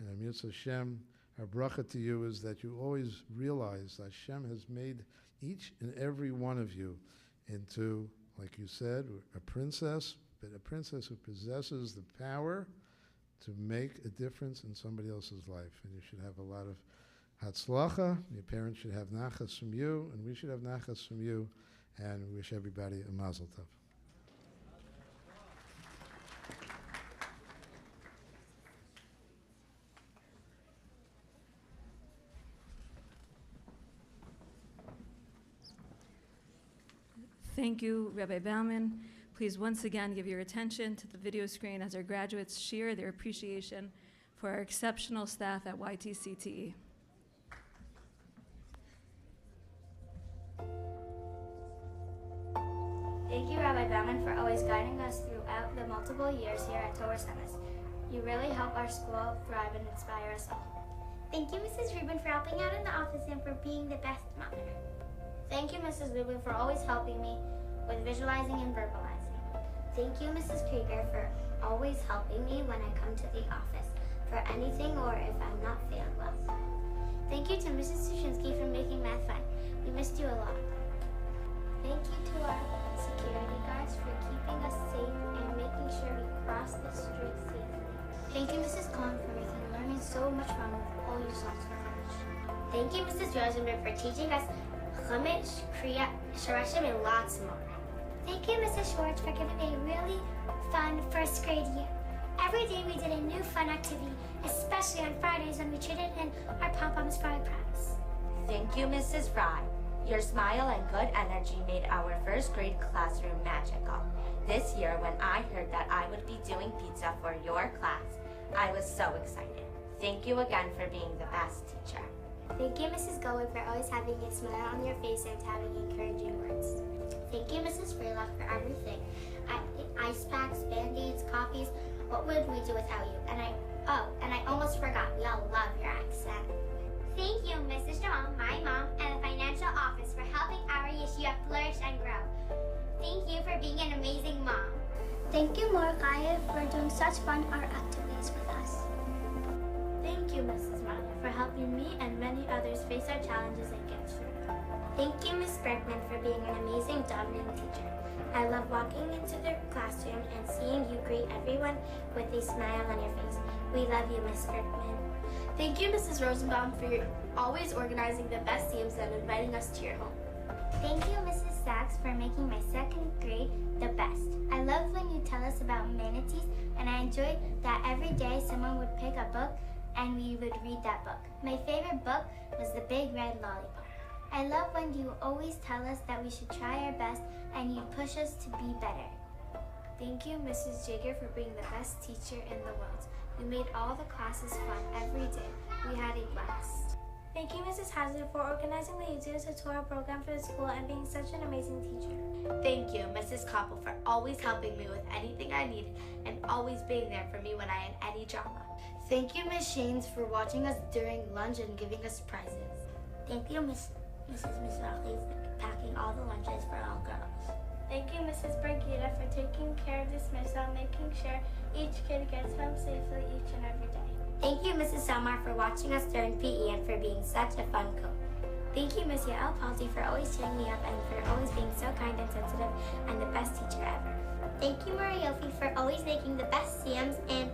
And Amir Hashem, our bracha to you is that you always realize Hashem has made each and every one of you into, like you said, a princess, but a princess who possesses the power to make a difference in somebody else's life. And you should have a lot of hatzlacha. Your parents should have nachas from you, and we should have nachas from you. And we wish everybody a mazel tov. Thank you, Rabbi Bauman. Please once again give your attention to the video screen as our graduates share their appreciation for our exceptional staff at YTCTE. Thank you, Rabbi Bauman, for always guiding us throughout the multiple years here at Torah Semes. You really help our school thrive and inspire us all. Thank you, Mrs. Rubin, for helping out in the office and for being the best mother. Thank you, Mrs. Rubin, for always helping me with visualizing and verbalizing. Thank you, Mrs. Krieger, for always helping me when I come to the office for anything or if I'm not feeling well. Thank you to Mrs. Sushinsky for making math fun. We missed you a lot. Thank you to our security guards for keeping us safe and making sure we cross the street safely. Thank you, Mrs. Kahn, for making learning so much fun with all your songs for Chumash. Thank you, Mrs. Rosenberg, for teaching us Chumash, Kriya, Shorashim, and lots more. Thank you, Mrs. Schwartz, for giving me a really fun first grade year. Every day we did a new fun activity, especially on Fridays when we traded in our Pom-Poms Fry prize. Thank you, Mrs. Fry. Your smile and good energy made our first grade classroom magical. This year, when I heard that I would be doing pizza for your class, I was so excited. Thank you again for being the best teacher. Thank you, Mrs. Goldberg, for always having a smile on your face and having encouraging words. Thank you, Mrs. Freelock, for everything. Ice packs, band-aids, coffees. What would we do without you? And I almost forgot. We all love your accent. Thank you, Mrs. Jamal, my mom, and the financial office for helping our yeshiva flourish and grow. Thank you for being an amazing mom. Thank you, Mordechai, for doing such fun art activities with us. Thank you, Mrs. Maya, for helping me and many others face our challenges and get through them. Thank you, Ms. Bergman, for being an amazing, dominant teacher. I love walking into the classroom and seeing you greet everyone with a smile on your face. We love you, Ms. Bergman. Thank you, Mrs. Rosenbaum, for always organizing the best teams and inviting us to your home. Thank you, Mrs. Sachs, for making my second grade the best. I love when you tell us about manatees, and I enjoyed that every day someone would pick a book and we would read that book. My favorite book was The Big Red Lollipop. I love when you always tell us that we should try our best and you push us to be better. Thank you, Mrs. Jager, for being the best teacher in the world. You made all the classes fun every day. We had a blast. Thank you, Mrs. Hazard, for organizing the Yudzu Torah program for the school and being such an amazing teacher. Thank you, Mrs. Koppel, for always helping me with anything I needed and always being there for me when I had any drama. Thank you, Ms. Shanes, for watching us during lunch and giving us prizes. Thank you, Mrs. Mizrahi, for packing all the lunches for all girls. Thank you, Mrs. Brigida, for taking care of dismissal, making sure each kid gets home safely each and every day. Thank you, Mrs. Selmar, for watching us during PE and for being such a fun coach. Thank you, Ms. Yael Palsy, for always cheering me up and for always being so kind and sensitive and the best teacher ever. Thank you, Mariofi, for always making the best CMs and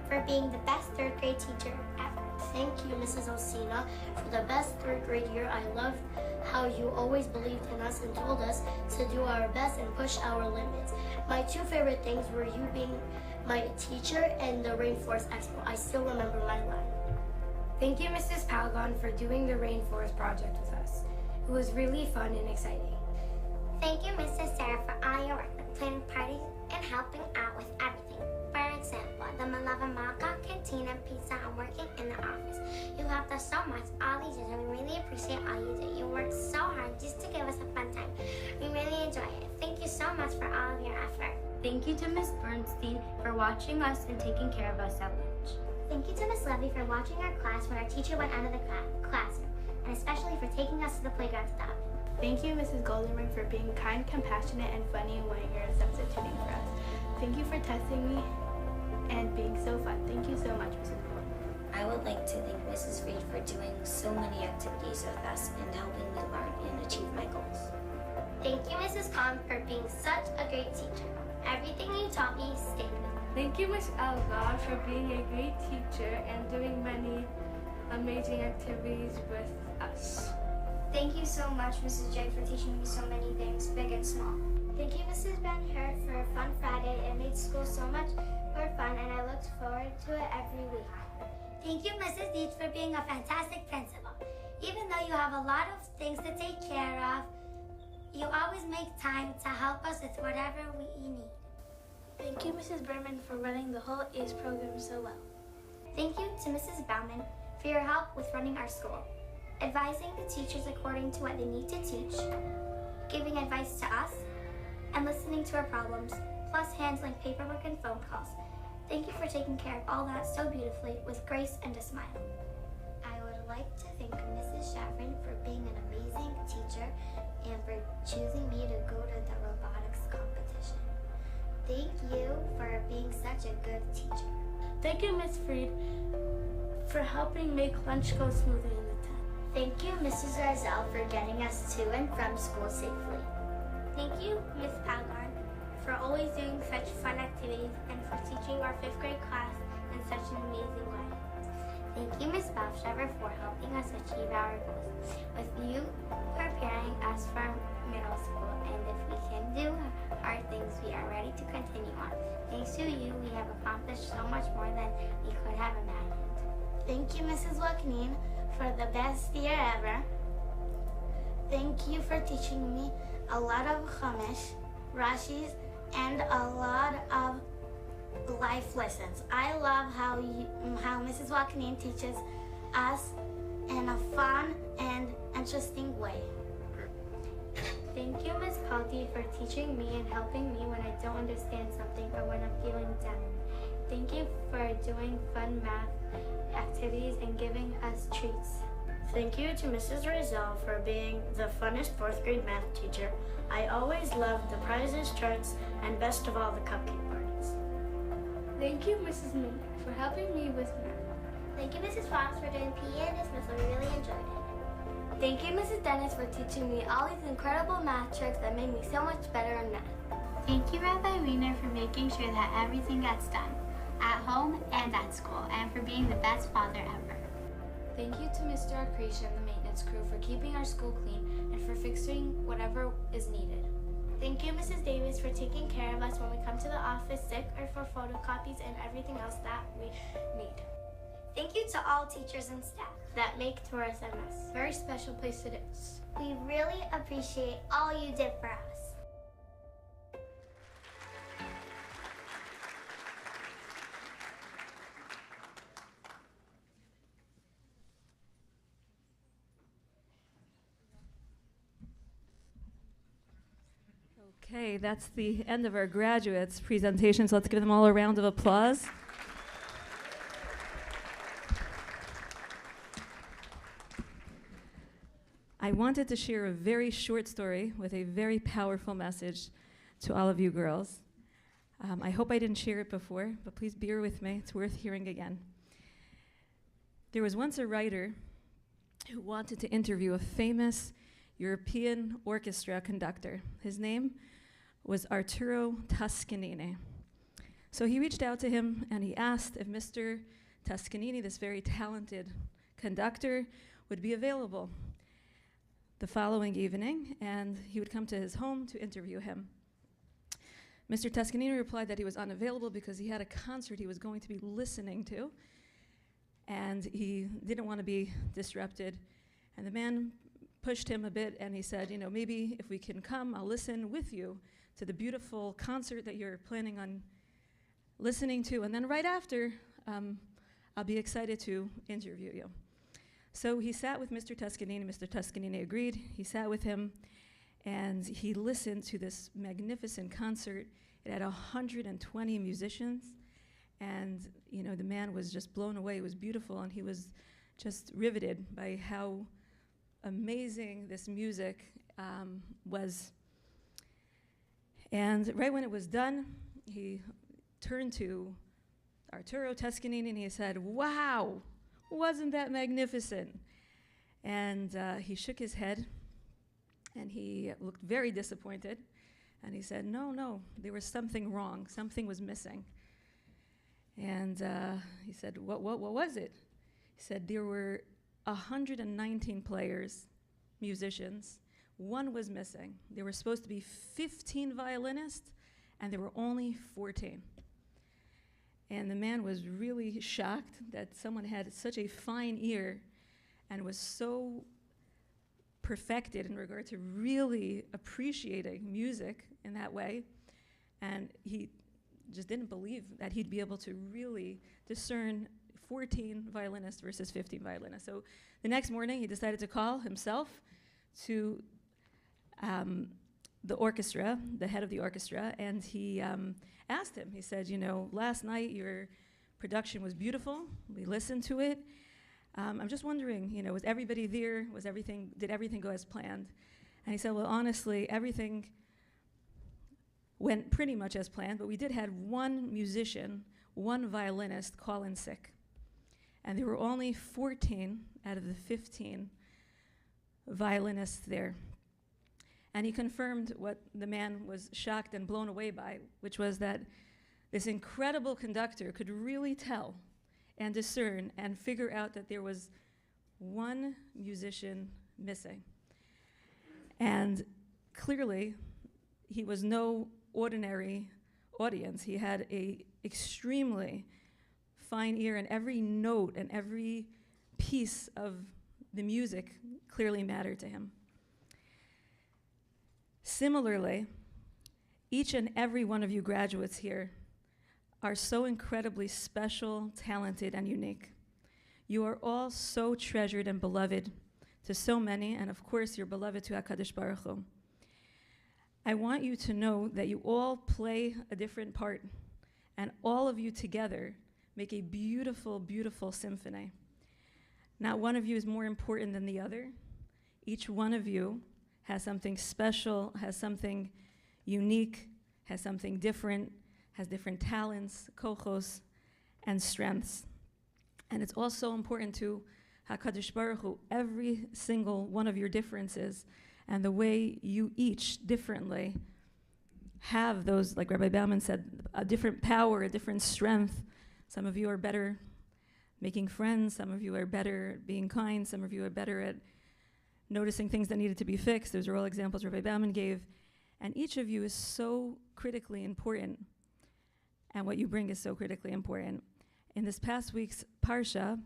for being the best third grade teacher ever. Thank you, Mrs. Osina, for the best third grade year. I loved how you always believed in us and told us to do our best and push our limits. My two favorite things were you being my teacher and the Rainforest Expo. I still remember my line. Thank you, Mrs. Palgon, for doing the Rainforest project with us. It was really fun and exciting. Thank you, Mrs. Sarah, for all your work, planning parties and helping out with everything. For example, the Malavamaka Cantina Pizza and working in the office. You helped us so much all these years, and we really appreciate all you do. You worked so hard just to give us a fun time. We really enjoy it. Thank you so much for all of your effort. Thank you to Ms. Bernstein for watching us and taking care of us at lunch. Thank you to Ms. Levy for watching our class when our teacher went out of the classroom, and especially for taking us to the playground to stop. Thank you, Mrs. Goldenberg, for being kind, compassionate, and funny when you're substituting for us. Thank you for testing me and being so fun. Thank you so much, Mrs. Goldenberg. I would like to thank Mrs. Reed for doing so many activities with us and helping me learn and achieve my goals. Thank you, Mrs. Khan, for being such a great teacher. Everything you taught me stayed with me. Thank you, Ms. Elgar, for being a great teacher and doing many amazing activities with us. Thank you so much, Mrs. J, for teaching me so many things, big and small. Thank you, Mrs. Ben Hurt, for a fun Friday. It made school so much more fun, and I looked forward to it every week. Thank you, Mrs. Dietz, for being a fantastic principal. Even though you have a lot of things to take care of, you always make time to help us with whatever we need. Thank you, Mrs. Berman, for running the whole ACE program so well. Thank you to Mrs. Bauman for your help with running our school, advising the teachers according to what they need to teach, giving advice to us, and listening to our problems, plus handling paperwork and phone calls. Thank you for taking care of all that so beautifully with grace and a smile. I would like to thank Mrs. Shavrin for being an amazing teacher and for choosing me to go to the robotics competition. Thank you for being such a good teacher. Thank you, Ms. Freed, for helping make lunch go smoothly in the tent. Thank you, Mrs. Razel, for getting us to and from school safely. Thank you, Ms. Palgar, for always doing such fun activities and for teaching our 5th grade class in such an amazing way. Thank you, Ms. Bafshever, for helping us achieve our goals. With you preparing us for middle school, and if we can do hard things, we are ready to continue on. Thanks to you, we have accomplished so much more than we could have imagined. Thank you, Mrs. Waknin, for the best year ever. Thank you for teaching me a lot of Chumash, Rashis, and a lot of life lessons. I love how Mrs. Waknin teaches us in a fun and interesting way. Thank you, Ms. Palti, for teaching me and helping me when I don't understand something or when I'm feeling down. Thank you for doing fun math activities and giving us treats. Thank you to Mrs. Rizal for being the funnest 4th grade math teacher. I always loved the prizes, charts, and best of all, the cupcake parties. Thank you, Mrs. Moon, for helping me with math. Thank you, Mrs. Fox, for doing PE and dismissal. We really enjoyed it. Thank you, Mrs. Dennis, for teaching me all these incredible math tricks that made me so much better in math. Thank you, Rabbi Wiener, for making sure that everything gets done, at home and at school, and for being the best father ever. Thank you to Mr. Akrisha and the maintenance crew for keeping our school clean and for fixing whatever is needed. Thank you, Mrs. Davis, for taking care of us when we come to the office sick or for photocopies and everything else that we need. Thank you to all teachers and staff that make Taurus MS a very special place it is. We really appreciate all you did for us. Okay, that's the end of our graduates' presentations. Let's give them all a round of applause. I wanted to share a very short story with a very powerful message to all of you girls. I hope I didn't share it before, but please bear with me. It's worth hearing again. There was once a writer who wanted to interview a famous European orchestra conductor. His name was Arturo Toscanini. So he reached out to him and he asked if Mr. Toscanini, this very talented conductor, would be available the following evening, and he would come to his home to interview him. Mr. Toscanini replied that he was unavailable because he had a concert he was going to be listening to, and he didn't want to be disrupted. And the man pushed him a bit, and he said, you know, maybe if we can come, I'll listen with you to the beautiful concert that you're planning on listening to, and then right after, I'll be excited to interview you. So he sat with Mr. Toscanini. Mr. Toscanini agreed. He sat with him, and he listened to this magnificent concert. It had 120 musicians, and you know, the man was just blown away. It was beautiful, and he was just riveted by how amazing this music was. And right when it was done, he turned to Arturo Toscanini and he said, "Wow, wasn't that magnificent?" And he shook his head and he looked very disappointed. And he said, no, there was something wrong. Something was missing. And he said, what was it? He said, there were 119 players, musicians. One was missing. There were supposed to be 15 violinists, and there were only 14. And the man was really shocked that someone had such a fine ear and was so perfected in regard to really appreciating music in that way. And he just didn't believe that he'd be able to really discern 14 violinists versus 15 violinists. So the next morning, he decided to call himself to the orchestra, the head of the orchestra, and he asked him, he said, you know, last night your production was beautiful. We listened to it. I'm just wondering, you know, was everybody there? Did everything go as planned? And he said, well, honestly, everything went pretty much as planned, but we did have one musician, one violinist call in sick. And there were only 14 out of the 15 violinists there. And he confirmed what the man was shocked and blown away by, which was that this incredible conductor could really tell and discern and figure out that there was one musician missing. And clearly, he was no ordinary audience. He had an extremely fine ear, and every note and every piece of the music clearly mattered to him. Similarly, each and every one of you graduates here are so incredibly special, talented, and unique. You are all so treasured and beloved to so many, and of course, you're beloved to HaKadosh Baruch Hu. I want you to know that you all play a different part, and all of you together make a beautiful, beautiful symphony. Not one of you is more important than the other. Each one of you has something special, has something unique, has something different, has different talents, kochos, and strengths. And it's also important to HaKadosh Baruch Hu, every single one of your differences and the way you each differently have those, like Rabbi Bauman said, a different power, a different strength. Some of you are better making friends, some of you are better at being kind, some of you are better at noticing things that needed to be fixed. Those are all examples Rabbi Bauman gave. And each of you is so critically important, and what you bring is so critically important. In this past week's Parsha,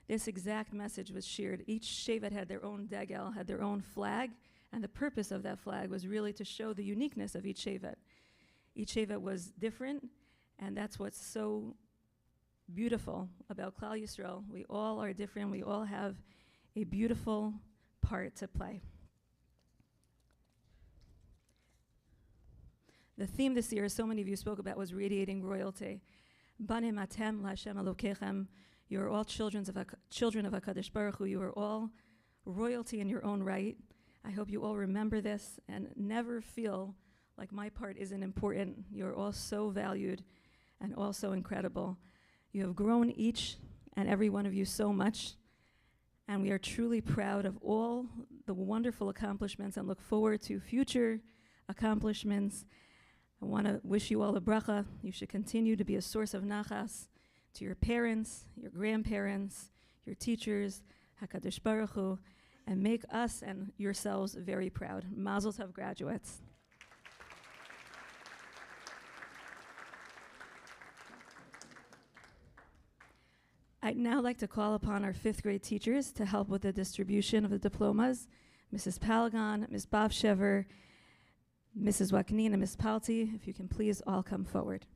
this exact message was shared. Each Shevet had their own degel, had their own flag, and the purpose of that flag was really to show the uniqueness of each Shevet. Each Shevet was different, and that's what's so beautiful about Klal Yisrael. We all are different. We all have a beautiful part to play. The theme this year, so many of you spoke about, was radiating royalty. Banim atem la'Hashem Elokechem. You are all children of HaKadosh Baruch Hu. You are all royalty in your own right. I hope you all remember this and never feel like my part isn't important. You are all so valued and all so incredible. You have grown, each and every one of you, so much, and we are truly proud of all the wonderful accomplishments and look forward to future accomplishments. I want to wish you all a bracha. You should continue to be a source of nachas to your parents, your grandparents, your teachers, HaKadosh Baruch Hu, and make us and yourselves very proud. Mazel tov, graduates. I'd now like to call upon our fifth grade teachers to help with the distribution of the diplomas. Mrs. Palagon, Ms. Bavshever, Mrs. Waknin, and Ms. Palti, if you can please all come forward.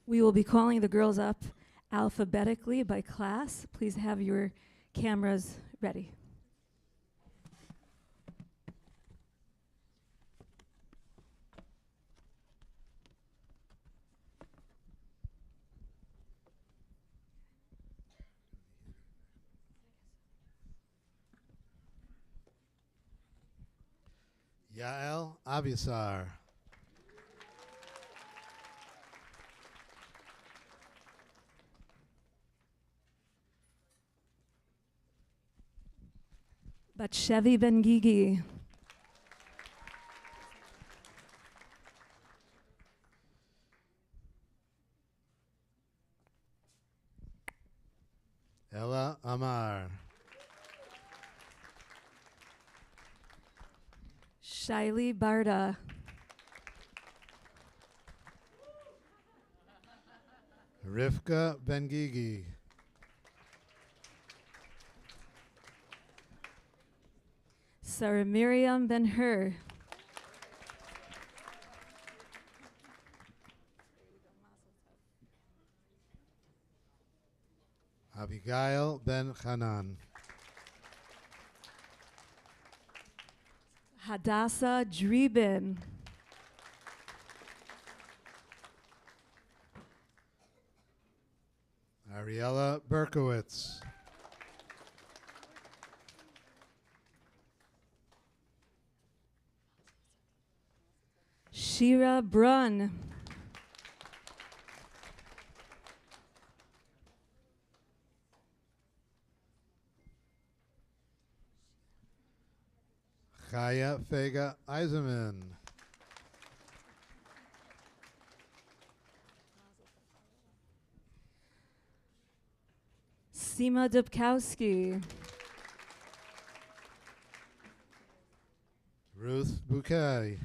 We will be calling the girls up alphabetically by class. Please have your cameras ready. Yael Avisar. Batshevi Ben Gigi. Ella Amar. Shaili Barda. Rivka Ben Gigi. Sarah Miriam Ben Hur. Abigail Ben Hanan. Hadassah Drieben. Ariella Berkowitz. Shira Brunn. Chaya Fega Eiserman. Sima Dubkowski. Ruth Bouquet.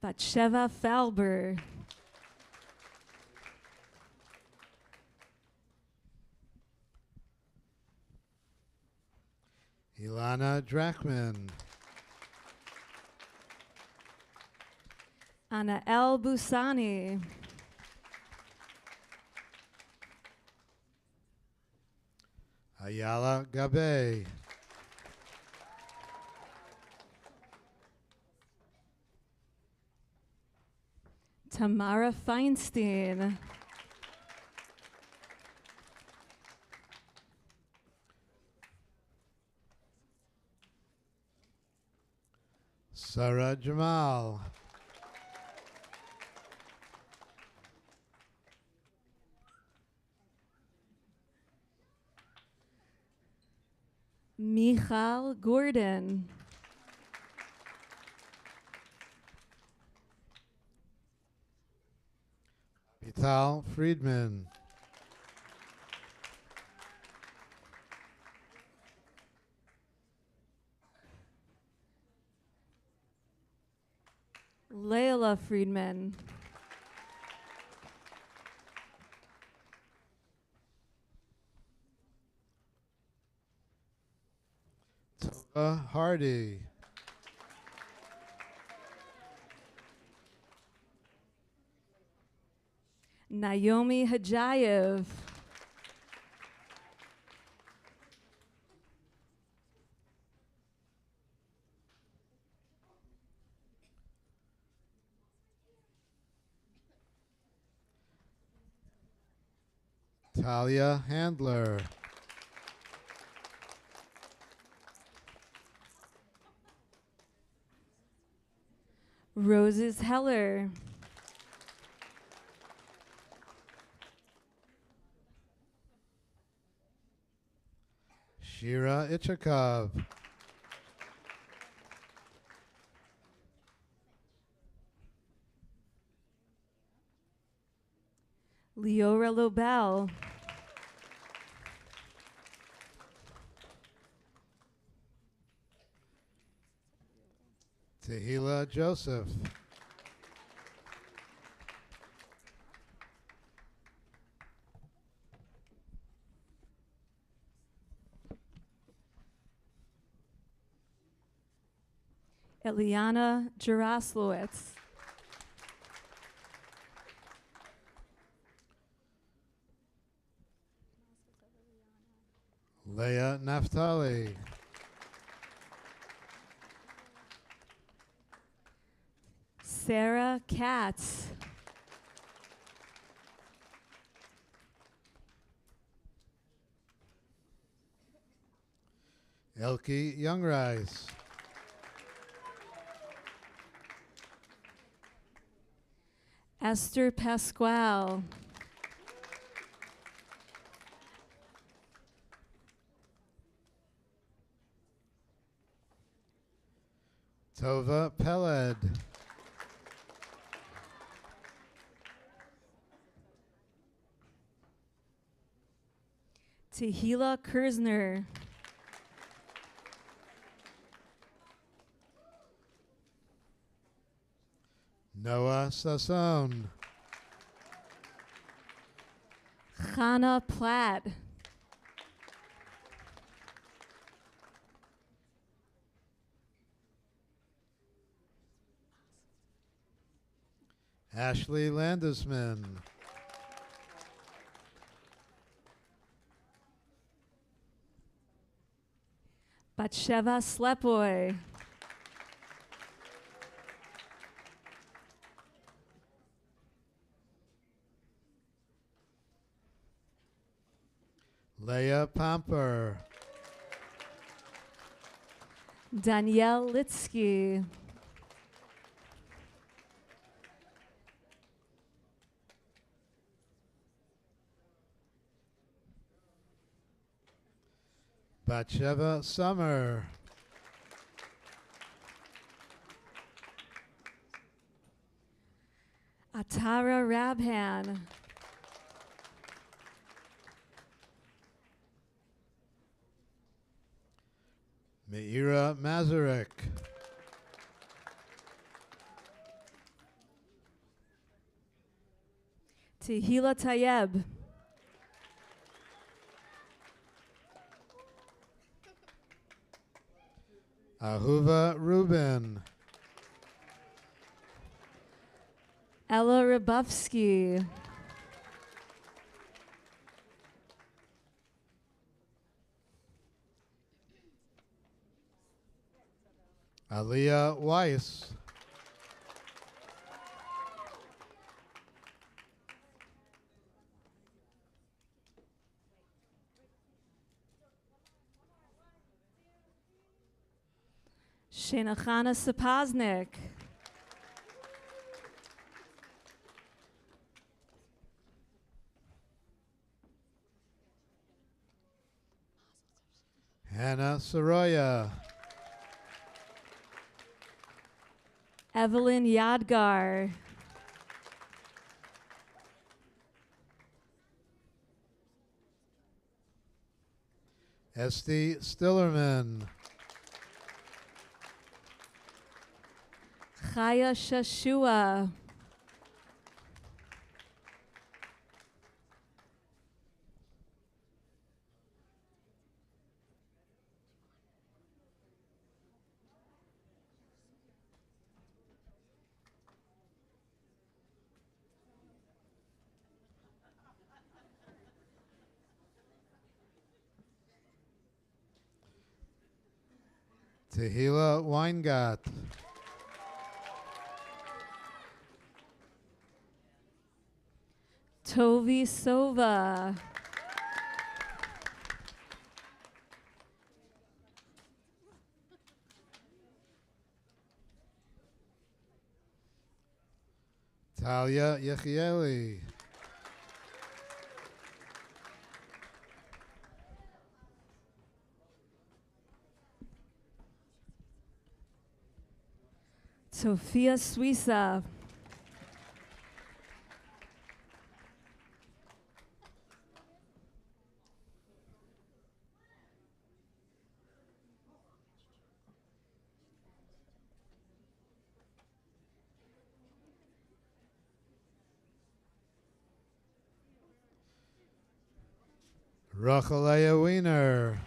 Batsheva Falber. Ilana Drachman. Anna El Busani. Ayala Gabe. Tamara Feinstein. Sarah Jamal. Michal Gordon. Vital Friedman. Layla Friedman. Toa Hardy. Naomi Hajayev. Talia Handler. Roses Heller. Shira Ichikov. Leora Lobel. Tehila Joseph. Eliana Jaraslowitz. Leah Naftali. Sarah Katz. Elke Youngrise. Esther Pasquale. Tova Peled. Tehila Kersner. Noah Sasson. Chana Platt. Ashley Landesman. Batsheva Slepoy. Leah Pomper. Danielle Litsky. Batsheva Summer. Atara Rabhan. Meira Mazarek. Tehila Tayeb. Ahuva Rubin. Ella Rabufsky. Aliyah Weiss. Shenachana Sapaznik. Hannah Soroya. Evelyn Yadgar. Esty Stillerman. Chaya Shashua. Tehila Weingat. Tovi Sova. Talia Yechieli. Sophia Suiza. Rachalea Wiener.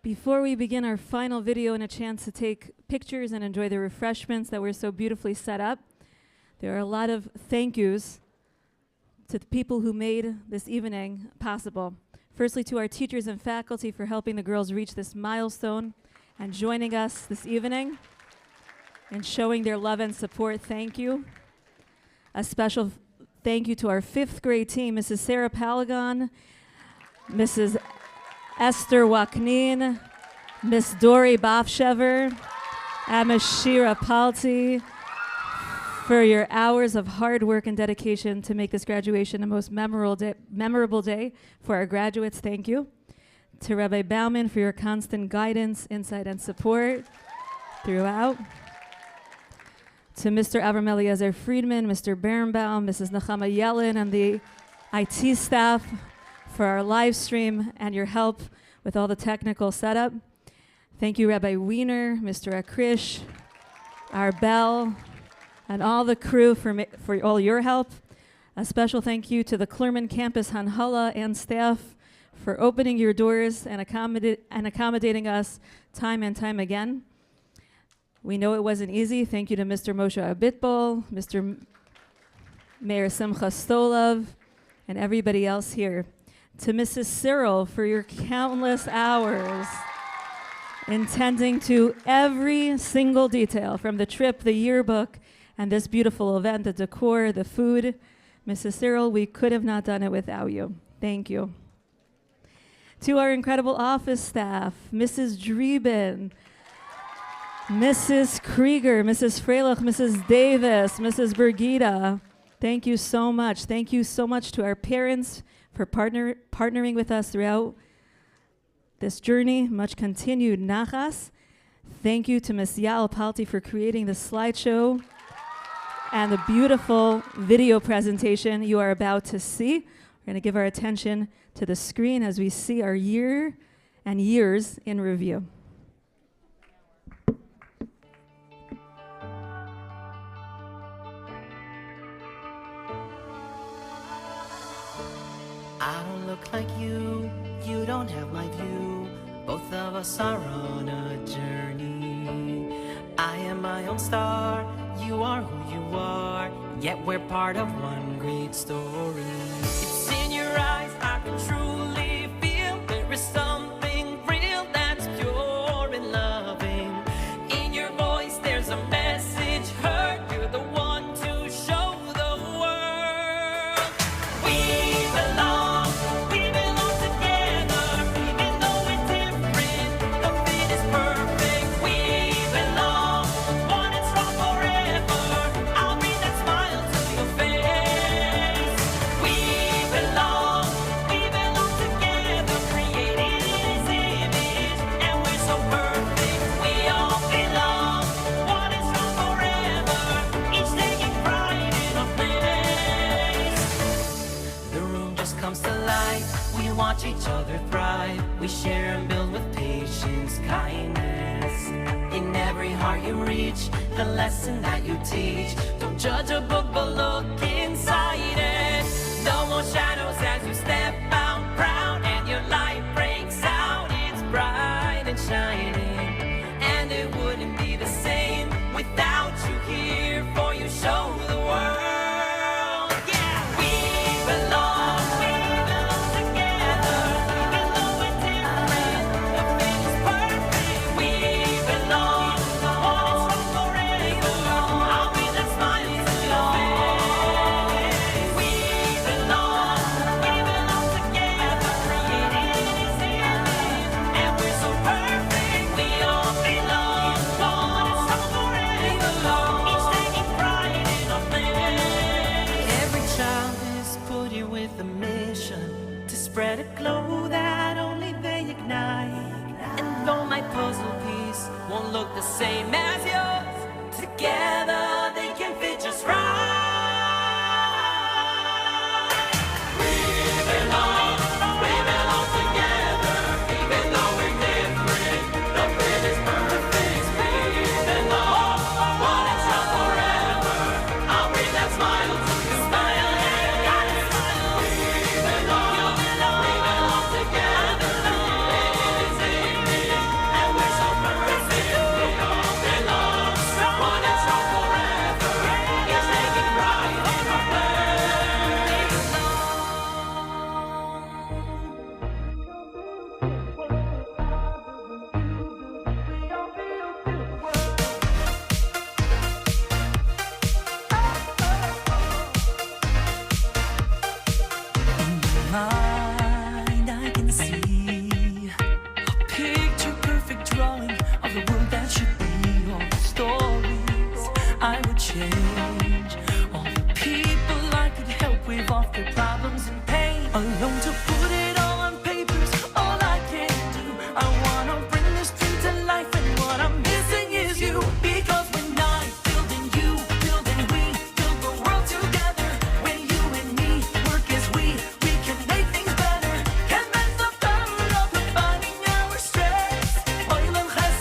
Before we begin our final video and a chance to take pictures and enjoy the refreshments that were so beautifully set up, there are a lot of thank yous to the people who made this evening possible. Firstly, to our teachers and faculty for helping the girls reach this milestone and joining us this evening and showing their love and support. Thank you. A special thank you to our 5th grade team, Mrs. Sarah Palagon, Mrs. Esther Waknin, Miss Dori Bafshever, and Miss Shira Palti for your hours of hard work and dedication to make this graduation the most memorable day for our graduates. Thank you. To Rabbi Bauman for your constant guidance, insight, and support throughout. To Mr. Avram Eliezer Friedman, Mr. Berenbaum, Mrs. Nechama Yellen, and the IT staff for our live stream and your help with all the technical setup. Thank you, Rabbi Wiener, Mr. Akrish, our bell, and all the crew for all your help. A special thank you to the Clermont Campus Hanhala and staff for opening your doors and accommodating us time and time again. We know it wasn't easy. Thank you to Mr. Moshe Abitbol, Mr. Mayor Simcha Stolov, and everybody else here. To Mrs. Cyril for your countless hours intending to every single detail from the trip, the yearbook, and this beautiful event, the decor, the food. Mrs. Cyril, we could have not done it without you. Thank you. To our incredible office staff, Mrs. Drieben, Mrs. Krieger, Mrs. Freilich, Mrs. Davis, Mrs. Bergita, thank you so much. Thank you so much to our parents for partnering with us throughout this journey. Much continued nachas. Thank you to Ms. Yael Palti for creating the slideshow and the beautiful video presentation you are about to see. We're going to give our attention to the screen as we see our year and years in review. I don't look like you, you don't have my view. Both of us are on a journey. I am my own star, you are who you are, yet we're part of one great story. It's in your eyes, I can truly feel there is something real that's pure and loving. In your voice there's a message heard, you're the one to show the world. We belong together, even though we're different, the fit is perfect. We belong, one and strong forever, I'll bring that smile to your face. We belong together, created in His image, and we're so perfect. We all belong, one and strong forever, each taking pride in our place. The room just comes to life, we watch each other thrive, we share and build with patience, kindness. In every heart you reach, the lesson that you teach. Don't judge a book but look inside it. No more shadows as you step out proud, and your light breaks out, it's bright and shining. And it wouldn't be the same without you here, for you show the world. Yeah, we belong together, even though we're different, the fit is perfect. We belong, one and strong forever, I'll be that smile to your face. We belong together, created in His image, and we're so perfect. We all belong, one and strong forever, each taking pride in our place. Every child is put here with a mission to spread a glow that only they ignite. And though my puzzle piece won't look the same as yours, together they can fit just right. We belong together, even though we're different, the fit is perfect. We belong, one and strong forever, I'll bring that smile to your smile. We belong together, created in His image, and we're so perfect. We all belong, one and strong forever, each taking pride in our mind, I can see a picture-perfect drawing of the world that should be. All the stories I would change, all the people I could help wave off their problems and pain. Alone to put it all on paper's all I can do. I wanna bring this dream to life, and what I'm missing is you. Because when I build and you build and we build the world together, when you and me work as we can make things better. Can't mess up the love, combining our strengths. Oil and chesed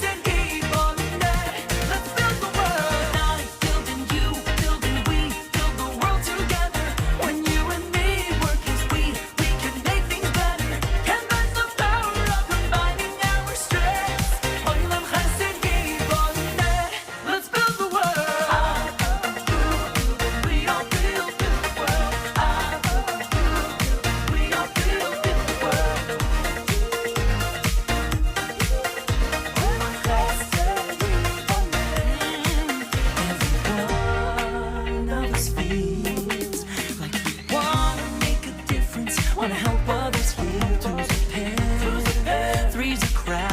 Wanna help others here. Two's a pair, three's a crowd.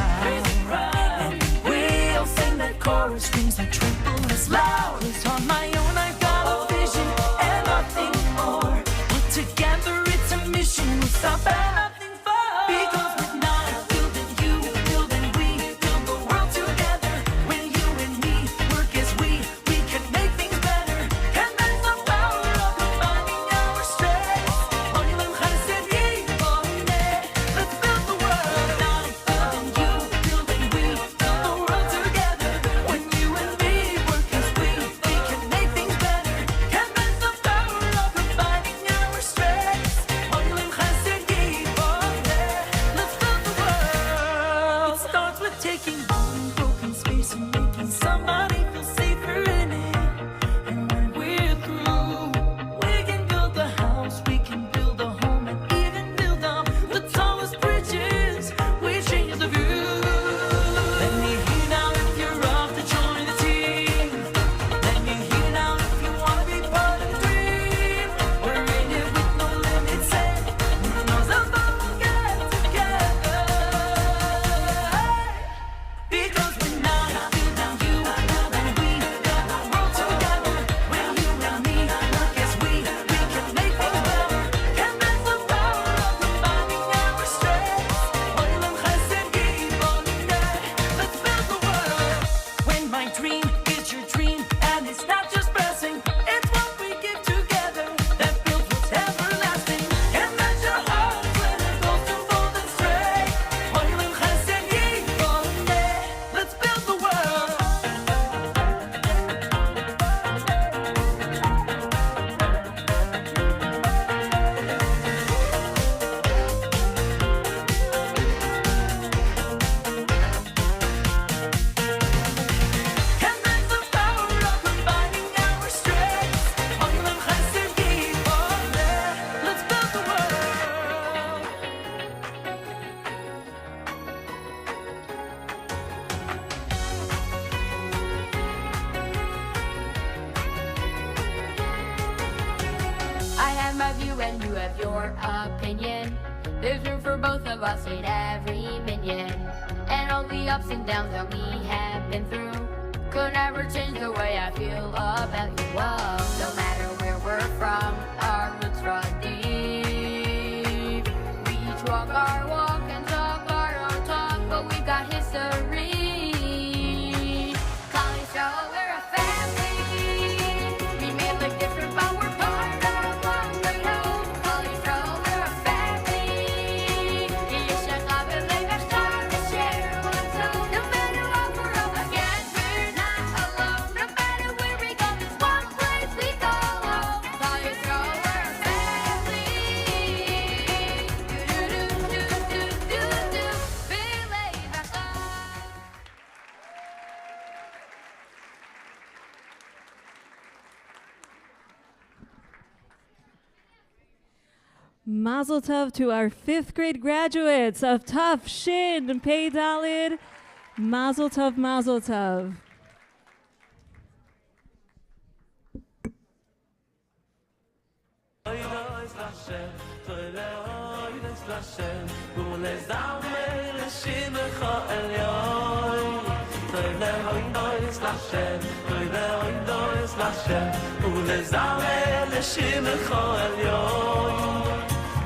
And we'll sing that chorus, screams that triple as loud. 'Cause on my own I've got a vision and nothing more. But together it's a mission we'll stop at nothing for. Because we're not building you, building we, build the world together. When you and me work as we can make things better. And that's the power of combining our strengths. Oilam chesed yiboneh. Let's build the world. Not building you, building we, build the world together. When you and me work as we can make things better. And that's the power of combining our strengths. Oilam chesed yiboneh. Let's build the world. It starts with taking one broken space and making somebody feel safer in it. And when we're through, we can build a house, we can build a home, and even build up the tallest bridges. We change the view. Let me hear now if you're off to join the team. Let me hear now if you wanna be part of the dream. We're in it with no limits, and who knows how far we'll get together. Because we're not building you, building we, build the world together. When you and me work as we can make things better. And that's the power of combining our strengths. Oilam chesed yiboneh. Let's build the world. When my dream is your dream, and it's not just pressing, it's what we give together that builds what's everlasting. And that's your heart when it goes to bold and straight. Oilam chesed yiboneh. Let's build the world. And that's the power of combining our strengths. Oilam chesed yiboneh. Let's build the world. I have my view and you have your opinion. There's room for both of us in every minion. And all the ups and downs that we have been through could never change the way I feel about you. Whoa. No matter where we're from, our roots run deep. We each walk our walk and talk our own talk, but we've got history. Call each other a family. We may look different, but we're part of one great home. Call each other a family. No matter what we're up against, we're not alone. No matter where we go, there's one place we call home. Call each other a family. Do-do-do-do-do-do-do. Mazel tov to our 5th grade graduates of Tuf, Shin, and Pei Dalid. Mazel tov, mazel tov.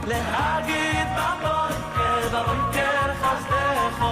להגיד בבוקר, בבוקר חסדך